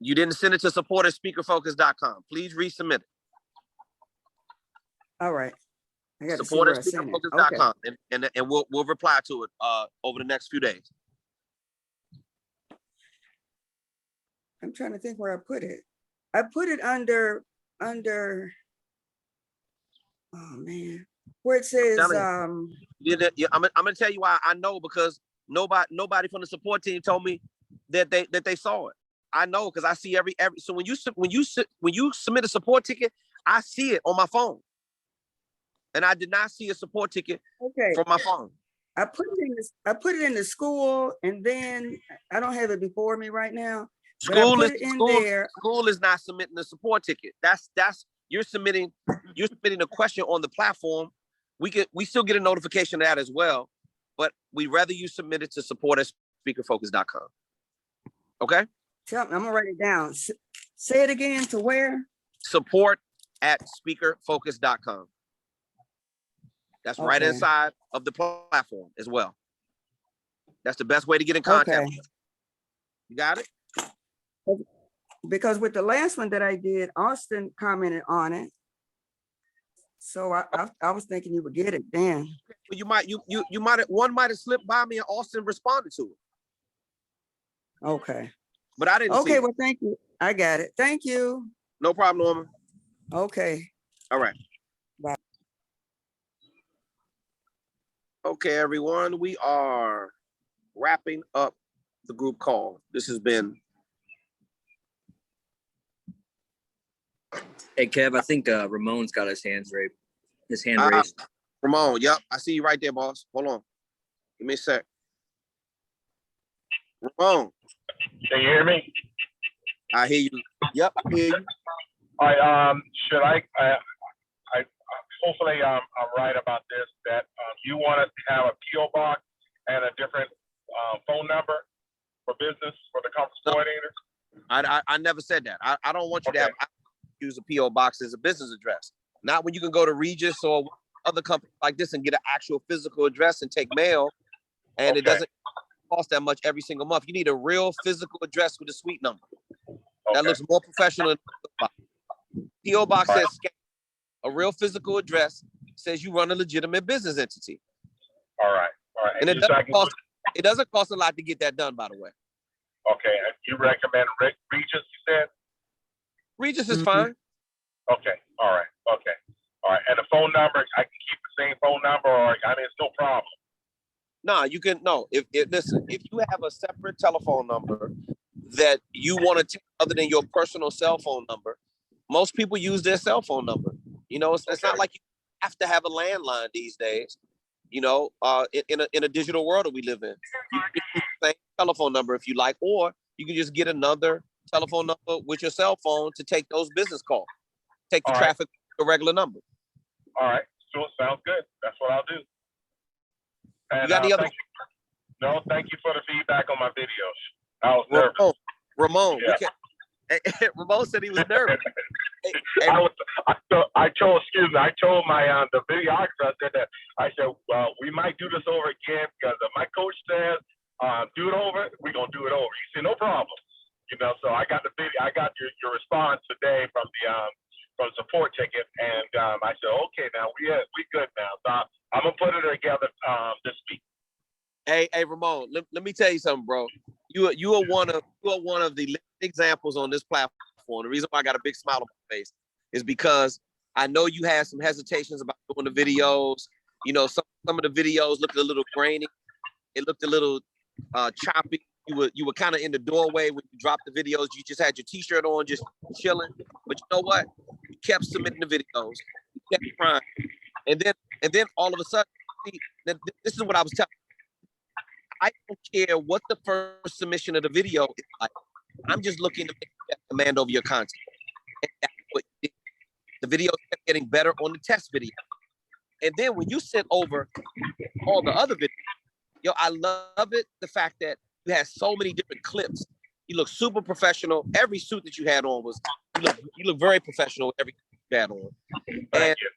You didn't send it to support@speakerfocus.com. Please resubmit it. All right. I got support@speakerfocus.com, and we'll reply to it over the next few days. I'm trying to think where I put it. I put it under oh man, where it says I'm gonna tell you why I know, because nobody from the support team told me that they saw it. I know because I see every so when you submit a support ticket, I see it on my phone. And I did not see a support ticket from my phone. I put it in the school, and then I don't have it before me right now. School is not submitting the support ticket. That's you're submitting a question on the platform. We still get a notification of that as well, but we'd rather you submit it to support@speakerfocus.com. Okay? I'm gonna write it down. Say it again, to where? Support@speakerfocus.com. That's right inside of the platform as well. That's the best way to get in contact with you. You got it? Because with the last one that I did, Austin commented on it. So I was thinking you would get it then. Well, one might have slipped by me and Austin responded to it. Okay. But I didn't see it. Okay, well, thank you. I got it. Thank you. No problem, Norman. Okay. All right. Bye. Okay, everyone, we are wrapping up the group call. This has been. Hey, Kev, I think Ramon's got his hand raised. Ramon, yep, I see you right there, boss. Hold on. Give me a sec. Ramon. Can you hear me? I hear you. Yep, I hear you. All right, should I hopefully I'm right about this, that you want us to have a PO box and a different phone number for business for the conference coordinator? I never said that. I don't want you to use a PO box as a business address. Not when you can go to Regis or other companies like this and get an actual physical address and take mail, and it doesn't cost that much every single month. You need a real physical address with a suite number. That looks more professional. PO Box says a real physical address says you run a legitimate business entity. All right. And it doesn't cost a lot to get that done, by the way. Okay. And you recommend Regis, you said? Regis is fine. Okay. All right. Okay. All right. And the phone number, I can keep the same phone number, or I mean, it's no problem. No, you can. No, listen, if you have a separate telephone number that you want to take other than your personal cell phone number, most people use their cell phone number. You know, it's not like you have to have a landline these days. You know, in a digital world that we live in, you can use the same telephone number if you like, or you can just get another telephone number with your cell phone to take those business calls. Take the traffic to a regular number. All right, so sounds good. That's what I'll do. And you got any other? Thank you for the feedback on my videos. I was nervous. Ramon, Ramon said he was nervous. I told my the videographer, I said, well, we might do this over again because my coach says, do it over. We're gonna do it over. He said, no problem. You know, so I got your response today from the support ticket, and I said, okay, now we good now. So I'm gonna put it together this week. Hey, Ramon, let me tell you something, bro. You are one of the examples on this platform. The reason why I got a big smile on my face is because I know you had some hesitations about doing the videos. You know, some of the videos looked a little grainy. It looked a little choppy. You were kind of in the doorway when you dropped the videos. You just had your t-shirt on, just chilling. But you know what? You kept submitting the videos. You kept trying. And then all of a sudden, this is what I was telling you. I don't care what the first submission of the video is like. I'm just looking to make that command over your content. And that's what you did. The video kept getting better on the test video. And then when you sent over all the other videos, I love it, the fact that you had so many different clips. You look super professional. Every suit that you had on you look very professional with everything you had on. Thank you.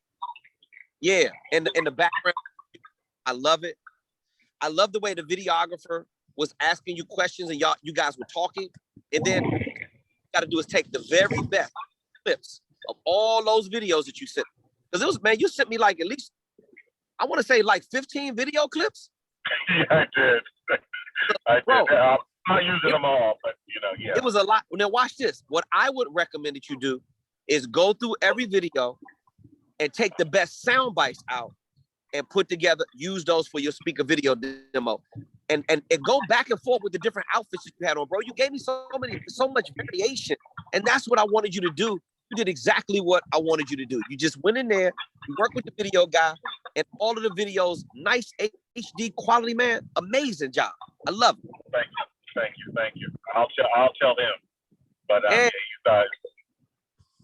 Yeah, and the background, I love it. I love the way the videographer was asking you questions and you guys were talking. And then what you got to do is take the very best clips of all those videos that you sent. Because you sent me like at least, I want to say like 15 video clips. Yeah, I did. I did. I'm not using them all, but yeah. It was a lot. Now watch this. What I would recommend that you do is go through every video and take the best sound bites out and put together, use those for your speaker video demo. And go back and forth with the different outfits that you had on, bro. You gave me so much variation. And that's what I wanted you to do. You did exactly what I wanted you to do. You just went in there, you worked with the video guy, and all of the videos, nice HD quality, man. Amazing job. I love it. Thank you. I'll tell them. But you guys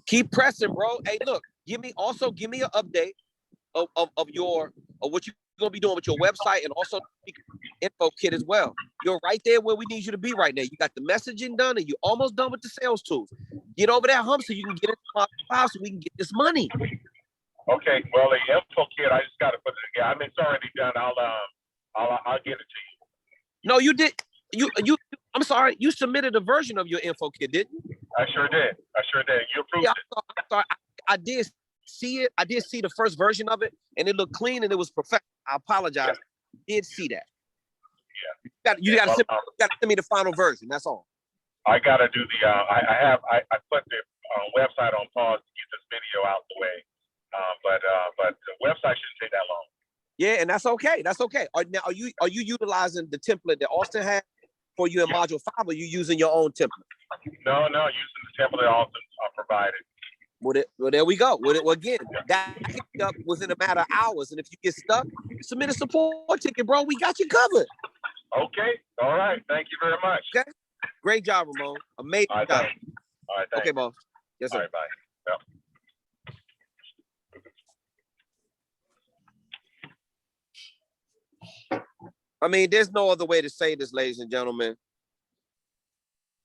keep pressing, bro. Hey, look, give me an update of what you're gonna be doing with your website and also info kit as well. You're right there where we need you to be right now. You got the messaging done and you're almost done with the sales tools. Get over that hump so you can get it to my house so we can get this money. Okay, well, the info kit, I just got to put it together. I mean, it's already done. I'll get it to you. No, you did. I'm sorry. You submitted a version of your info kit, didn't you? I sure did. You approved it. I'm sorry. I did see it. I did see the first version of it, and it looked clean and it was perfect. I apologize. I did see that. Yeah. You got to send me the final version. That's all. I got to do the. I put the website on pause to get this video out the way. But the website shouldn't take that long. Yeah, and that's okay. That's okay. Now, are you utilizing the template that Austin had for you in Module 5, or are you using your own template? No, using the template Austin provided. Well, there we go. Well, again, that can be up within a matter of hours. And if you get stuck, submit a support ticket, bro. We got you covered. Okay. All right. Thank you very much. Okay. Great job, Ramon. Amazing job. All right. Thanks. Okay, boss. Yes, sir. All right. Bye. Yep. I mean, there's no other way to say this, ladies and gentlemen.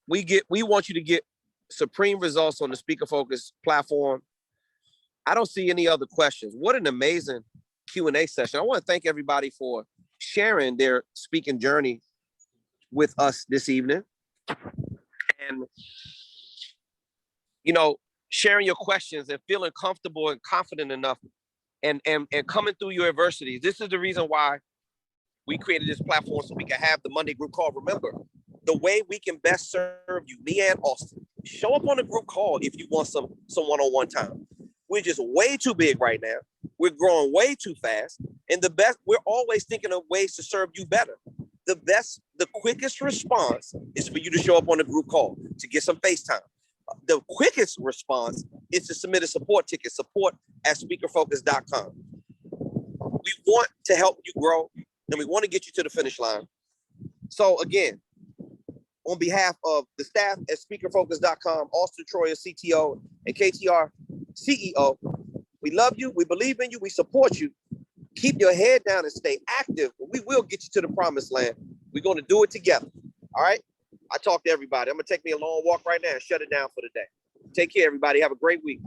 We want you to get supreme results on the Speaker Focus platform. I don't see any other questions. What an amazing Q&A session. I want to thank everybody for sharing their speaking journey with us this evening. And, you know, sharing your questions and feeling comfortable and confident enough and coming through your adversities. This is the reason why we created this platform, so we can have the Monday group call. Remember, the way we can best serve you, me and Austin, show up on a group call if you want some one-on-one time. We're just way too big right now. We're growing way too fast. And we're always thinking of ways to serve you better. The quickest response is for you to show up on a group call, to get some FaceTime. The quickest response is to submit a support ticket, support@speakerfocus.com. We want to help you grow, and we want to get you to the finish line. So again, on behalf of the staff at speakerfocus.com, Auston Troyer, CTO, and KTR, CEO, we love you, we believe in you, we support you. Keep your head down and stay active. We will get you to the promised land. We're going to do it together. All right? I talk to everybody. I'm going to take me a long walk right now and shut it down for the day. Take care, everybody. Have a great week.